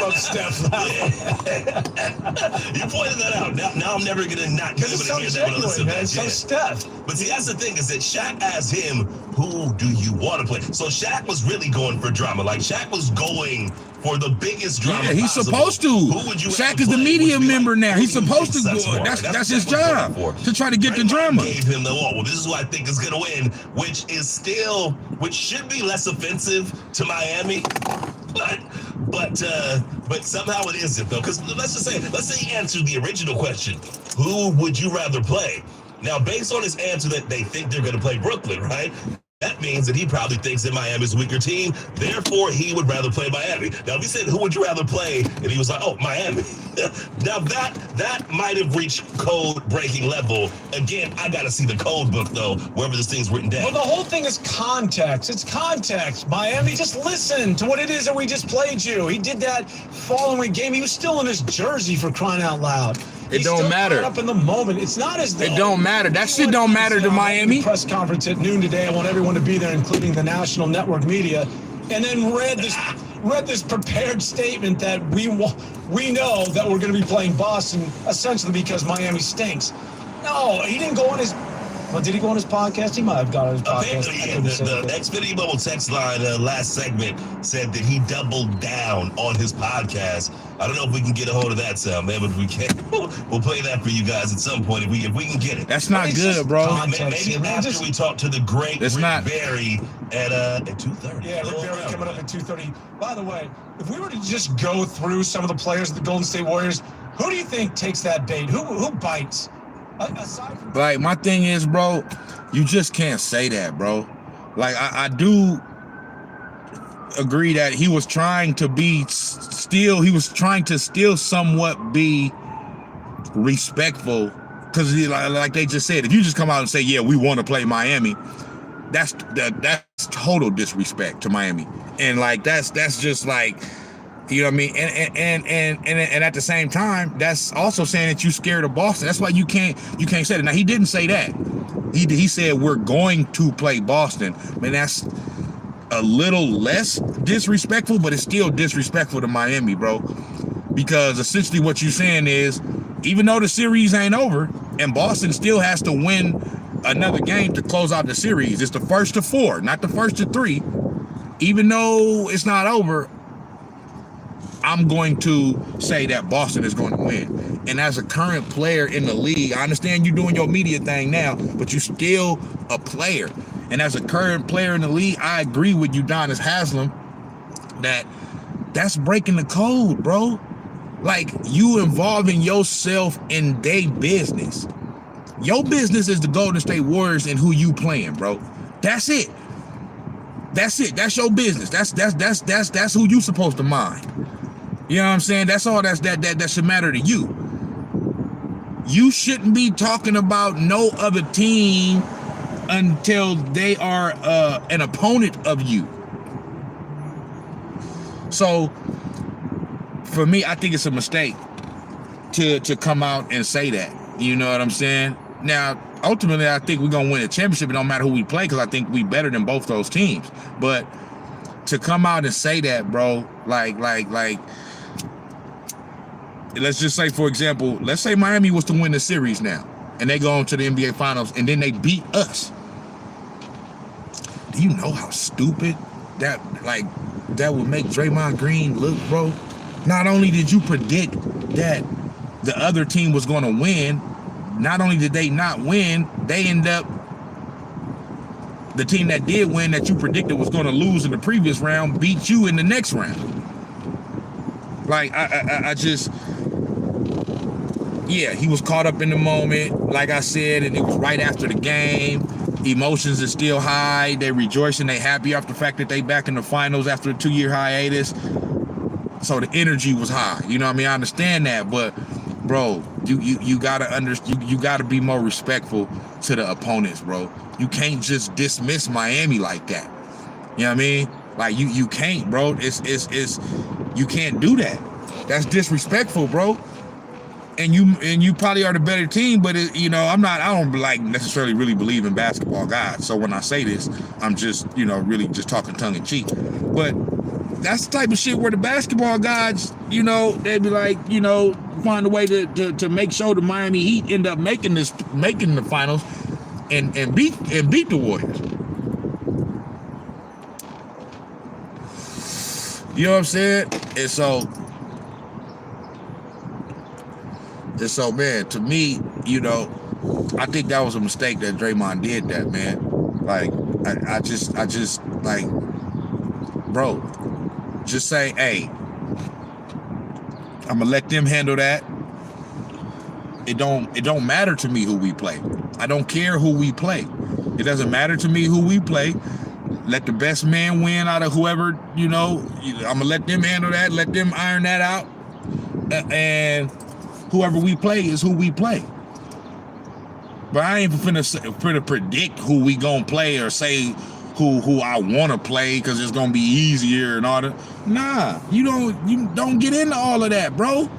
You pointed that out. Now I'm never gonna not be able to hear that when I listen to that. So Steph. But see, that's the thing, is that Shaq asked him, who do you want to play? So Shaq was really going for drama. Like, Shaq was going for the biggest drama. Yeah, he's possible. supposed to. Who would you Shaq is the media member now. He's supposed to go. That's his job, to try to get the drama. Gave him the well, this is who I think is gonna win, which should be less offensive to Miami, but somehow it isn't, though. Because let's say he answered the original question, who would you rather play? Now, based on his answer that they think they're going to play Brooklyn, right? That means that he probably thinks that Miami's a weaker team. Therefore, he would rather play Miami. Now, if he said, who would you rather play? And he was like, oh, Miami. Now, that might have reached code-breaking level. Again, I got to see the code book, though, wherever this thing's written down. Well, the whole thing is context. It's context. Miami, just listen to what it is that we just played you. He did that following game. He was still in his jersey, for crying out loud. It don't matter. Up in the moment. It's not as though it don't matter. That shit don't matter to Miami. Press conference at noon today. I want everyone to be there, including the national network media, and then read this prepared statement that we know that we're going to be playing Boston essentially because Miami stinks. No, he didn't go on his. Well, did he go on his podcast? He might have gone on his podcast. The Xfinity Bubble text line last segment said that he doubled down on his podcast. I don't know if we can get a hold of that sound, man, but if we can, we'll play that for you guys at some point if we can get it. That's not good, bro. Maybe after we talk to the great Rick Barry at 2:30. Yeah, Rick Barry coming up at 2:30. By the way, if we were to just go through some of the players of the Golden State Warriors, Who do you think takes that bait? Who bites? Aside from Like, my thing is, bro, you just can't say that, bro. Like, I do agree that he was trying to still somewhat be respectful, because like they just said, if you just come out and say, yeah, we want to play Miami, that's total disrespect to Miami. And like that's just like, you know what I mean? And at the same time, that's also saying that you scared of Boston. That's why you can't say that. Now, he didn't say that. He said we're going to play Boston. I mean, that's a little less disrespectful, but it's still disrespectful to Miami, bro. Because essentially what you're saying is, even though the series ain't over, and Boston still has to win another game to close out the series. It's the first to 4, not the first to 3. Even though it's not over, I'm going to say that Boston is going to win. And as a current player in the league, I understand you're doing your media thing now, but you're still a player. And as a current player in the league, I agree with Udonis Haslem that that's breaking the code, bro. Like, you involving yourself in their business. Your business is the Golden State Warriors and who you playing, bro. That's it. That's it. That's your business. That's who you supposed to mind. You know what I'm saying? That's all that should matter to you. You shouldn't be talking about no other team until they are an opponent of you. So for me, I think it's a mistake to come out and say that. You know what I'm saying? Now, ultimately, I think we're gonna win a championship. It don't matter who we play, because I think we better than both those teams. But to come out and say that, bro, like, let's just say, for example, let's say Miami was to win the series now, and they go on to the NBA Finals, and then they beat us. Do you know how stupid that would make Draymond Green look, bro? Not only did you predict that the other team was going to win, not only did they not win, they end up, the team that did win, that you predicted was going to lose in the previous round, beat you in the next round. Like, I just, yeah, he was caught up in the moment, like I said, and it was right after the game. Emotions are still high. They rejoicing, they happy after the fact that they back in the finals after a 2-year hiatus. So the energy was high. You know what I mean? I understand that, but bro, you gotta be more respectful to the opponents, bro. You can't just dismiss Miami like that. You know what I mean? Like, you can't, bro. It's you can't do that. That's disrespectful, bro. And you probably are the better team, but I don't like necessarily really believe in basketball gods. So when I say this, I'm just, really just talking tongue in cheek. But that's the type of shit where the basketball gods, they'd be like, find a way to make sure the Miami Heat end up making the finals and beat the Warriors. You know what I'm saying? And so, man, to me, I think that was a mistake that Draymond did that, man. Like, I just like, bro, just say, hey, I'm gonna let them handle that. It don't matter to me who we play. I don't care who we play. It doesn't matter to me who we play. Let the best man win out of whoever, I'm gonna let them handle that, let them iron that out. And whoever we play is who we play. But I ain't finna predict who we gonna play or say who I wanna play because it's gonna be easier and all that. Nah, you don't get into all of that, bro.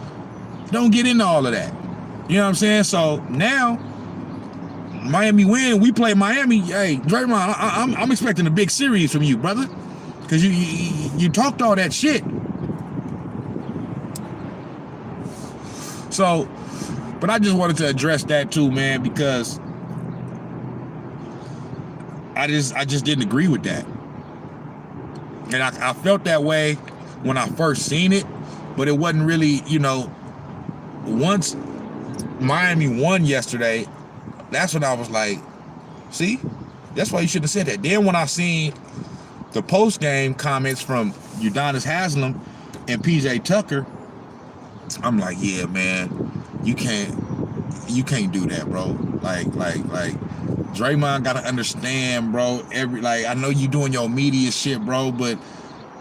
Don't get into all of that. You know what I'm saying? So now Miami win, we play Miami. Hey, Draymond, I'm expecting a big series from you, brother. Because you talked all that shit. So, but I just wanted to address that too, man, because I just didn't agree with that. And I felt that way when I first seen it, but it wasn't really, once Miami won yesterday, that's when I was like, see, that's why you should have said that. Then when I seen the post-game comments from Udonis Haslem and PJ Tucker, I'm like, yeah, man, you can't do that, bro. Like Draymond gotta understand, bro. I know you doing your media shit, bro, but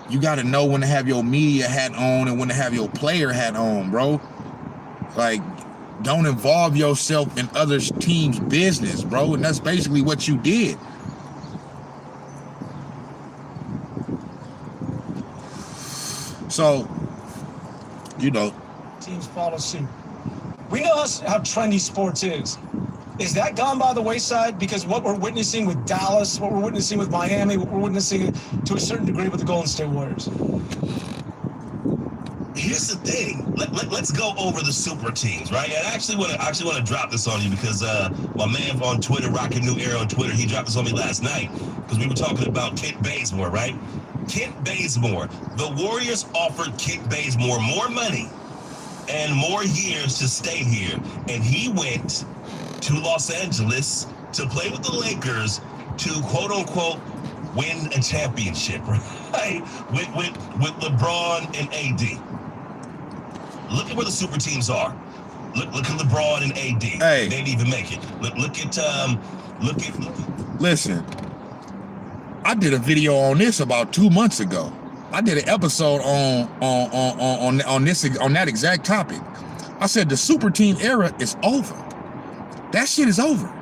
you gotta know when to have your media hat on and when to have your player hat on, bro. Like, don't involve yourself in other teams' business, bro. And that's basically what you did. So, you know, teams follow suit. We know how trendy sports is. Is that gone by the wayside? Because what we're witnessing with Dallas, what we're witnessing with Miami, what we're witnessing to a certain degree with the Golden State Warriors. Here's the thing. Let's go over the super teams, right? And I actually want to drop this on you because my man on Twitter, Rockin' New Era on Twitter, he dropped this on me last night because we were talking about Kent Bazemore, right? Kent Bazemore. The Warriors offered Kent Bazemore more money and more years to stay here, and he went to Los Angeles to play with the Lakers to quote unquote win a championship, right? With LeBron and AD. Look at where the super teams are. Look at LeBron and AD. Hey. They didn't even make it. Look at. Listen, I did a video on this about 2 months ago. I did an episode on that exact topic. I said the super team era is over. That shit is over.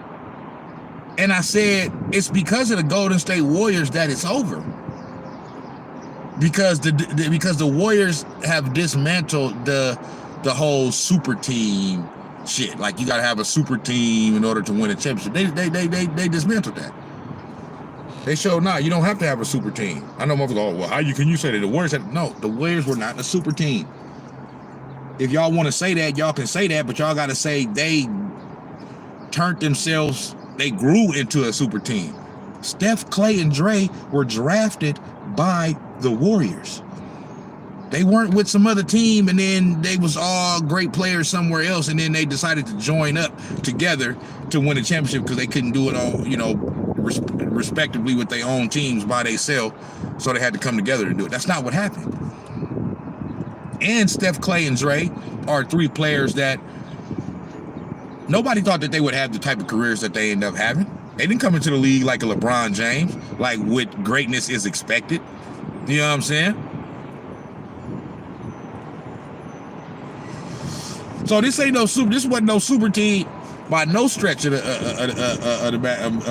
And I said it's because of the Golden State Warriors that it's over. Because the Warriors have dismantled the whole super team shit. Like, you gotta have a super team in order to win a championship. They dismantled that. They showed you don't have to have a super team. I know motherfuckers go, well, can you say that the Warriors had? No, the Warriors were not a super team. If y'all want to say that, y'all can say that, but y'all gotta say they turned themselves, they grew into a super team. Steph, Clay, and Dray were drafted by the Warriors. They weren't with some other team and then they was all great players somewhere else and then they decided to join up together to win a championship because they couldn't do it all, respectively with their own teams by themselves, so they had to come together to do it. That's not what happened. And Steph, Clay, and Dray are three players that nobody thought that they would have the type of careers that they end up having. They didn't come into the league like a LeBron James, like with greatness is expected. You know what I'm saying? So this wasn't no super team by no stretch of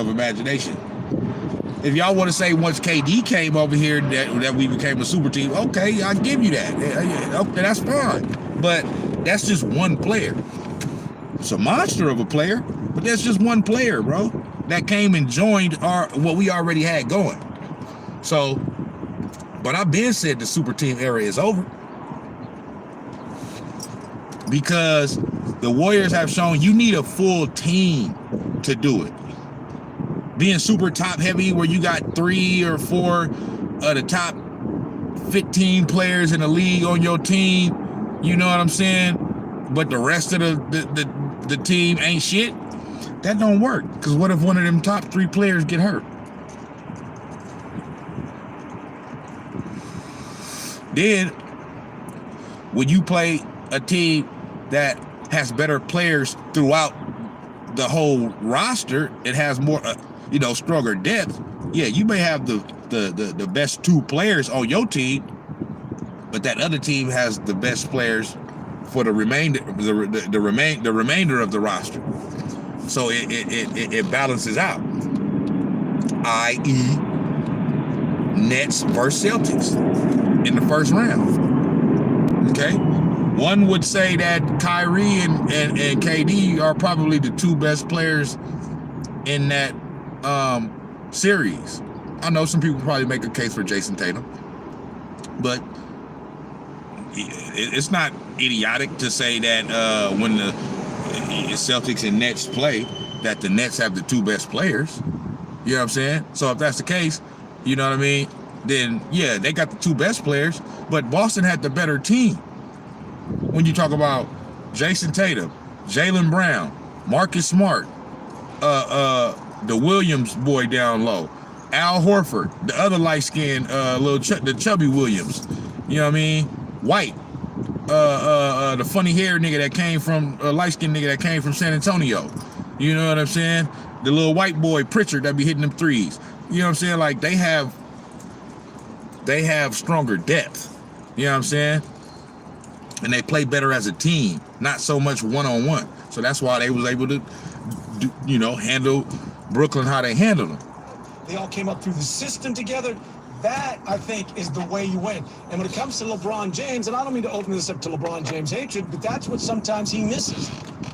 imagination. If y'all want to say once KD came over here that we became a super team, okay, I'll give you that. Okay, that's fine. But that's just one player. It's a monster of a player, but that's just one player, bro, that came and joined what we already had going. So, but I've been said the super team era is over. Because the Warriors have shown you need a full team to do it. Being super top heavy where you got 3 or 4 of the top 15 players in the league on your team, you know what I'm saying? But the rest of the team ain't shit. That don't work. Because what if one of them top 3 players get hurt? Then, when you play a team that has better players throughout the whole roster, it has more, stronger depth. Yeah, you may have the best 2 players on your team, but that other team has the best players for the remainder of the roster. So it balances out. I.e., Nets versus Celtics in the first round. Okay? One would say that Kyrie and KD are probably the 2 best players in that series. I know some people probably make a case for Jason Tatum, but it's not idiotic to say that when the Celtics and Nets play, that the Nets have the 2 best players. You know what I'm saying? So if that's the case, you know what I mean? Then, yeah, they got the 2 best players, but Boston had the better team. When you talk about Jason Tatum, Jaylen Brown, Marcus Smart, the Williams boy down low, Al Horford, the other light-skinned the chubby Williams, you know what I mean? White, the funny hair nigga that came from light skinned nigga that came from San Antonio. You know what I'm saying? The little white boy Pritchard that be hitting them threes. You know what I'm saying? Like they have stronger depth. You know what I'm saying? And they play better as a team, not so much one-on-one. So that's why they was able to, handle Brooklyn how they handled them. They all came up through the system together. That, I think, is the way you win. And when it comes to LeBron James, and I don't mean to open this up to LeBron James hatred, but that's what sometimes he misses.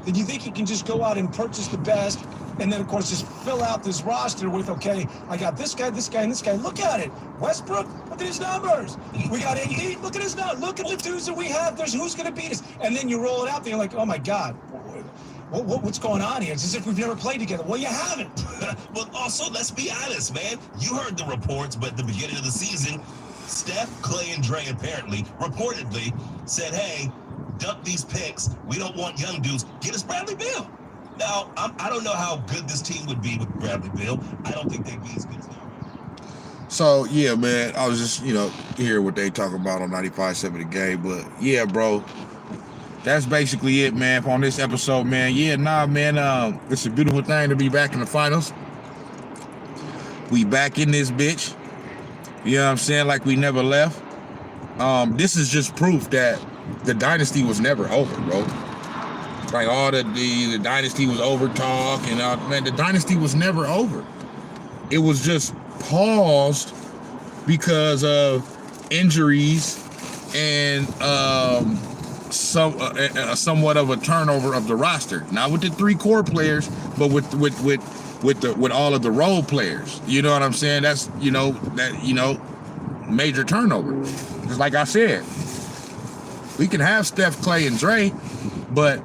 That you think he can just go out and purchase the best, and then, of course, just fill out this roster with, okay, I got this guy, and this guy. Look at it. Westbrook, look at his numbers. We got AD, look at his numbers. Look at the dudes that we have. There's who's going to beat us. And then you roll it out there, you're like, oh, my God. What's going on here? It's as if we've never played together. Well, you haven't. But also, let's be honest, man. You heard the reports, but at the beginning of the season, Steph, Clay, and Dray apparently, reportedly, said, hey, dump these picks. We don't want young dudes. Get us Bradley Beal. Now, I don't know how good this team would be with Bradley Beal. I don't think they'd be as good as they are. So, yeah, man, I was just, hearing what they talk about on 95.7 The Game. But, yeah, bro, that's basically it, man, on this episode, man. Yeah, man, it's a beautiful thing to be back in the finals. We back in this bitch. You know what I'm saying? Like we never left. This is just proof that the dynasty was never over, bro. Like all the dynasty was over talk and man, the dynasty was never over. It was just paused because of injuries and somewhat of a turnover of the roster. Not with the 3 core players, but with all of the role players. You know what I'm saying? That's major turnover. Because like I said, we can have Steph, Clay, and Dray, but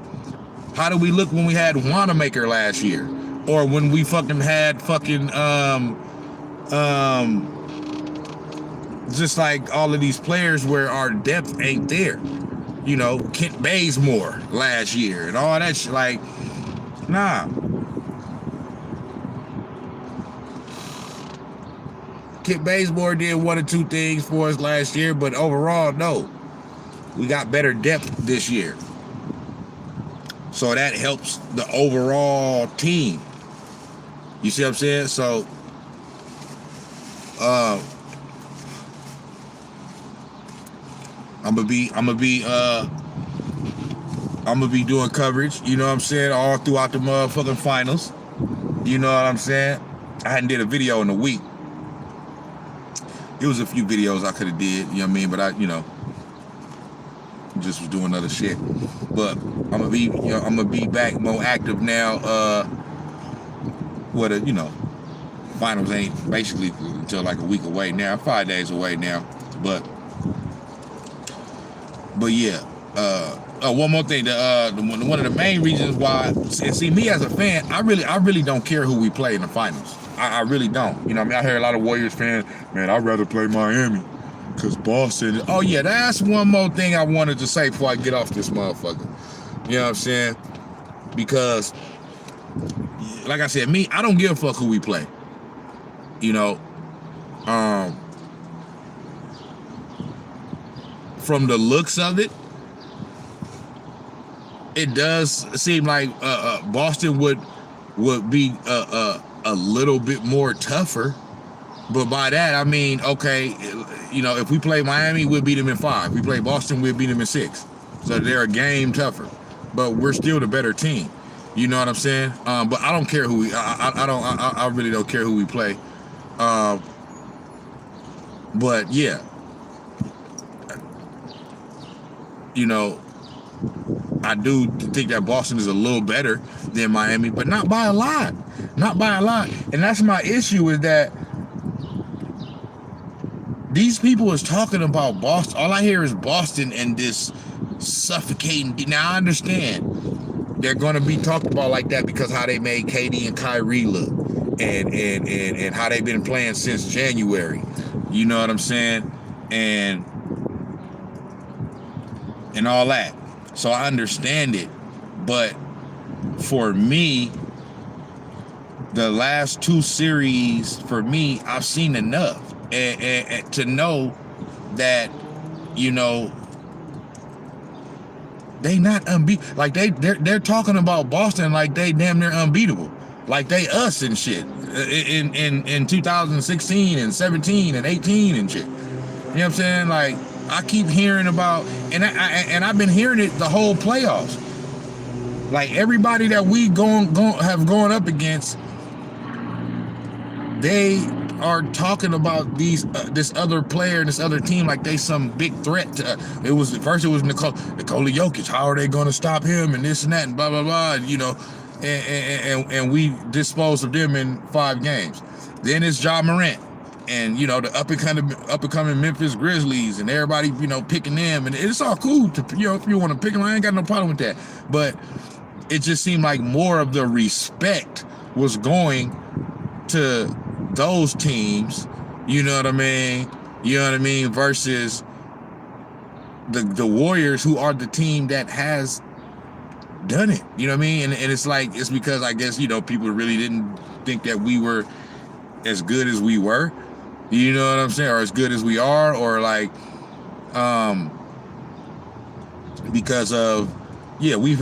how do we look when we had Wanamaker last year? Or when we fucking had just like all of these players where our depth ain't there. Kent Bazemore last year and all that shit. Like, nah. Kent Bazemore did 1 or 2 things for us last year, but overall, no. We got better depth this year. So that helps the overall team. You see what I'm saying? So, I'm gonna be doing coverage, you know what I'm saying, all throughout the motherfucking finals. You know what I'm saying? I hadn't did a video in a week. It was a few videos I could have did, you know what I mean, but I just was doing other shit. But I'm gonna be back more active now. Finals ain't basically until like a week away now, 5 days away now. But yeah, one more thing. One of the main reasons why, see, me as a fan, I really don't care who we play in the finals. I really don't. You know what I mean? I hear a lot of Warriors fans, man, I'd rather play Miami because Boston. Oh yeah, that's one more thing I wanted to say before I get off this motherfucker. You know what I'm saying? Because, like I said, I don't give a fuck who we play. From the looks of it, it does seem like Boston would be a little bit more tougher. But by that I mean, okay, if we play Miami, we'll beat them in 5. If we play Boston, we'll beat them in 6. So they're a game tougher. But we're still the better team. You know what I'm saying? But I don't care who I really don't care who we play. But yeah, I do think that Boston is a little better than Miami, but not by a lot. Not by a lot. And that's my issue, is that these people is talking about Boston. All I hear is Boston and this suffocating. Now I understand they're going to be talked about like that because how they made KD and Kyrie look, and how they've been playing since January. You know what I'm saying? And all that. So I understand it. But for me, the last 2 series, for me, I've seen enough and to know that, they not unbeat. Like they're talking about Boston like they damn near unbeatable. Like they us and shit in 2016 and 17 and 18 and shit. You know what I'm saying? Like I keep hearing about, and I've been hearing it the whole playoffs. Like everybody that we have gone up against, they are talking about this other player and this other team like they some big threat to, it was Nikola Jokic. How are they going to stop him and this and that and blah blah blah, and, you know, and we disposed of them in 5 games. Then it's Ja Morant and, you know, the up and coming Memphis Grizzlies and everybody, you know, picking them, and it's all cool to, you know, if you want to pick them, I ain't got no problem with that. But it just seemed like more of the respect was going to those teams, you know what I mean? You know what I mean? Versus the Warriors, who are the team that has done it. You know what I mean? And it's like, it's because I guess, you know, people really didn't think that we were as good as we were. You know what I'm saying? Or as good as we are, or like, because of, yeah, we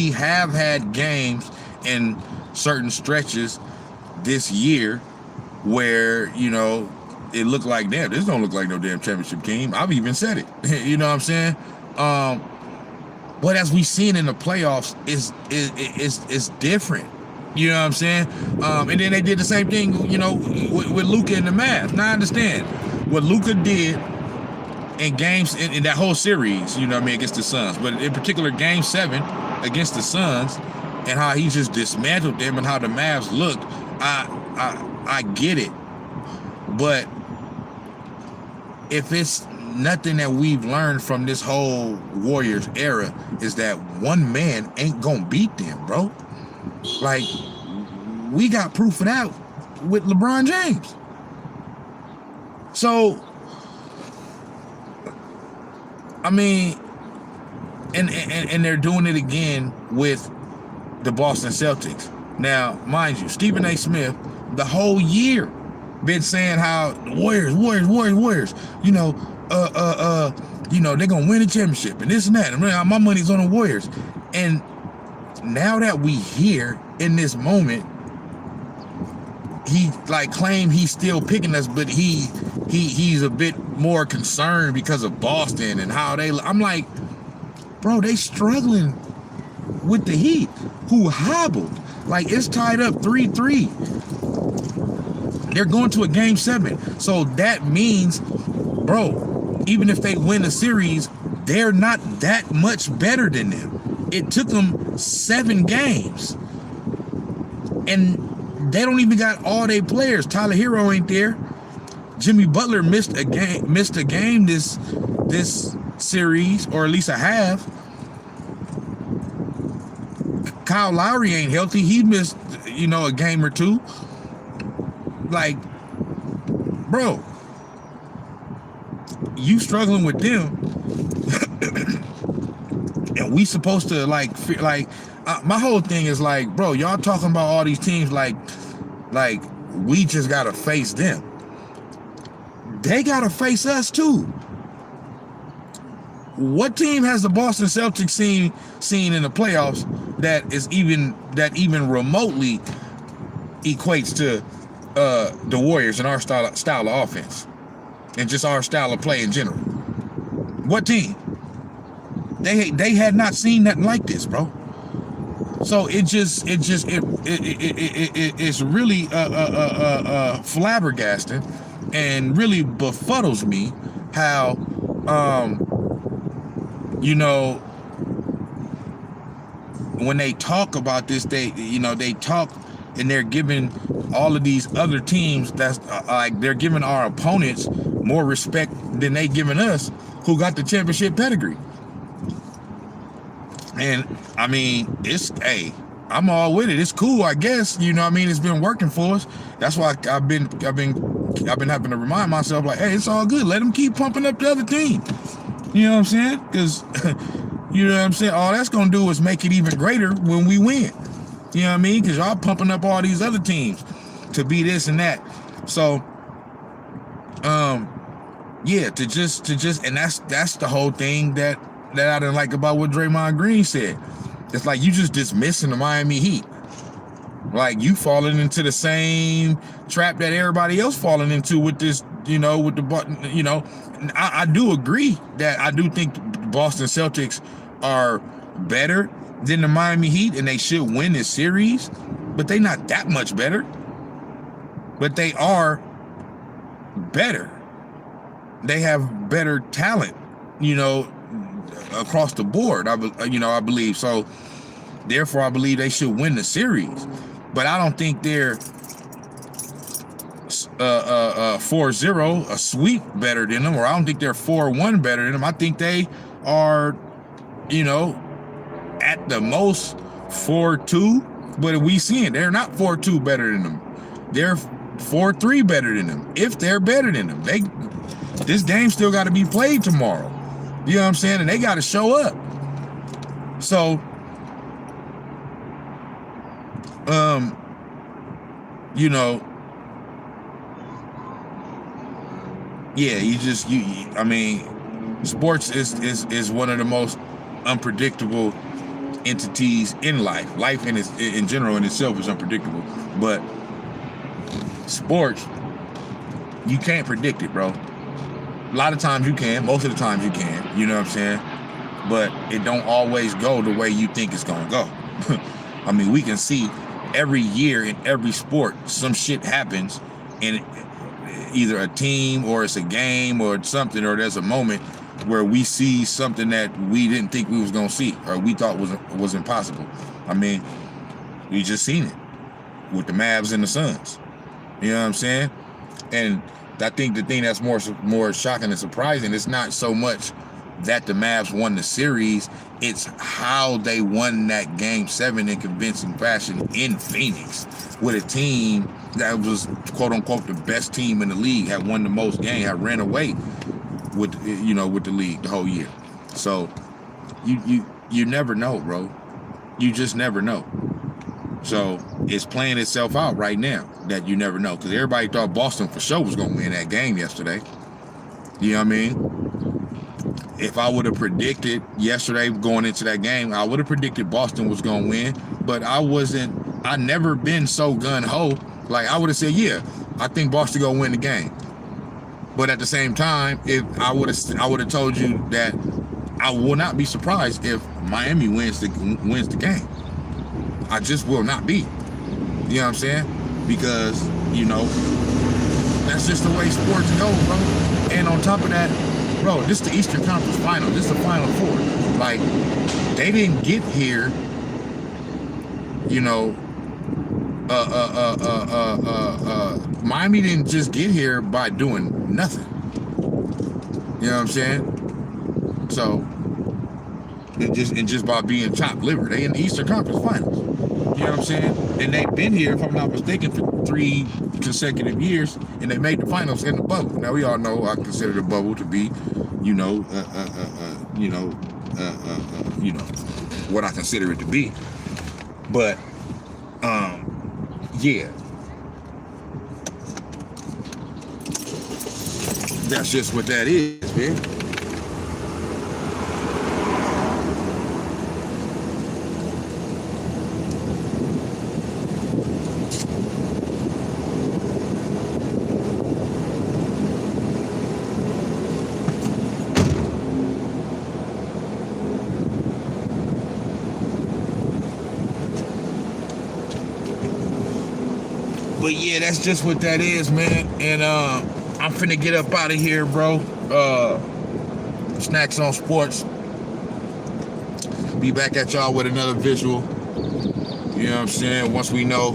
have had games in certain stretches this year where, you know, it looked like, damn, this don't look like no damn championship team. I've even said it. You know what I'm saying? But as we seen in the playoffs, it's different. You know what I'm saying? And then they did the same thing, you know, with Luka and the Mavs. Now I understand what Luka did in games in that whole series, you know what I mean, against the Suns, but in particular Game 7 against the Suns, and how he just dismantled them and how the Mavs looked, I get it. But if it's nothing that we've learned from this whole Warriors era, is that one man ain't gonna beat them, bro. Like, we got proof of that with LeBron James. So, I mean, and they're doing it again with the Boston Celtics. Now, mind you, Stephen A. Smith, the whole year, been saying how Warriors, you know, they're gonna win the championship and this and that. And my money's on the Warriors. And now that we here in this moment, he like claimed he's still picking us, but he's a bit more concerned because of Boston and how they. I'm like, bro, they struggling with the Heat, who hobbled. Like, it's tied up 3-3. They're going to a Game 7, so that means, bro, even if they win a series, they're not that much better than them. It took them 7 games, and they don't even got all their players. Tyler Hero ain't there. Jimmy Butler missed a game this series, or at least a half. Kyle Lowry ain't healthy. He missed, you know, a game or 2. Like, bro, you struggling with them, and we supposed to my whole thing is like, bro, y'all talking about all these teams like we just gotta face them. They gotta face us too. What team has the Boston Celtics seen in the playoffs that even remotely equates to the Warriors and our style of offense and just our style of play in general? What team? They had not seen nothing like this, bro. So it's really flabbergasting and really befuddles me how you know, when they talk about this, they talk and they're giving all of these other teams that's like they're giving our opponents more respect than they giving us, who got the championship pedigree. And I mean, I'm all with it. It's cool, I guess. You know what I mean? It's been working for us. That's why I've been having to remind myself, like, hey, it's all good. Let them keep pumping up the other team. You know what I'm saying? Because, you know what I'm saying? All that's going to do is make it even greater when we win. You know what I mean? Because y'all pumping up all these other teams to be this and that. So, yeah, to just, and that's the whole thing that that I didn't like about what Draymond Green said. It's like you just dismissing the Miami Heat. Like you falling into the same trap that everybody else falling into with this, with the button, I do agree that I do think Boston Celtics are better than the Miami Heat and they should win this series, but they not that much better. But they are better. They have better talent, across the board. I believe so. Therefore, I believe they should win the series. But I don't think they're 4-0, a sweep better than them, or I don't think they're 4-1 better than them. I think they are, at the most 4-2. But we seeing they're not 4-2 better than them. They're 4-3 better than them. If they're better than them, this game still got to be played tomorrow. You know what I'm saying? And they got to show up. So, sports is one of the most unpredictable entities in life. Life in general in itself is unpredictable, but sports, you can't predict it, bro. A lot of times you can, most of the times you can, you know what I'm saying? But it don't always go the way you think it's gonna go. I mean, we can see every year in every sport, some shit happens in either a team or it's a game or it's something, or there's a moment where we see something that we didn't think we was gonna see or we thought was impossible. I mean, we just seen it with the Mavs and the Suns. You know what I'm saying? And I think the thing that's more shocking and surprising is not so much that the Mavs won the series, it's how they won that Game 7 in convincing fashion in Phoenix with a team that was quote unquote the best team in the league, had won the most games, had ran away with the league the whole year. So you never know, bro. You just never know. So it's playing itself out right now that you never know, because everybody thought Boston for sure was going to win that game yesterday. You know what I mean? If I would have predicted yesterday going into that game, I would have predicted Boston was going to win, but I never been so gun-ho. Like I would have said, yeah, I think Boston going to win the game. But at the same time, if I would have told you that I will not be surprised if Miami wins the game. I just will not be. You know what I'm saying? Because, that's just the way sports go, bro. And on top of that, bro, this is the Eastern Conference Final. This is the Final Four. Like, they didn't get here, Miami didn't just get here by doing nothing. You know what I'm saying? So, and just by being chopped liver. They in the Eastern Conference Finals. You know what I'm saying? And they've been here, if I'm not mistaken, for 3 consecutive years, and they made the finals in the bubble. Now we all know I consider the bubble to be, what I consider it to be. But, yeah. That's just what that is, man. But yeah, that's just what that is, man. And I'm finna get up out of here, bro. Snax on Sports. Be back at y'all with another visual. You know what I'm saying? Once we know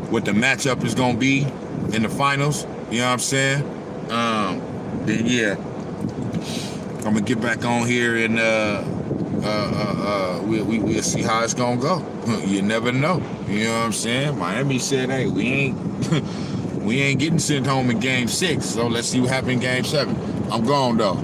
what the matchup is gonna be in the finals, you know what I'm saying? Then yeah, I'm gonna get back on here and we'll see how it's gonna go. You never know. You know what I'm saying? Miami said, hey, we ain't getting sent home in Game 6, so let's see what happened in Game 7. I'm gone though.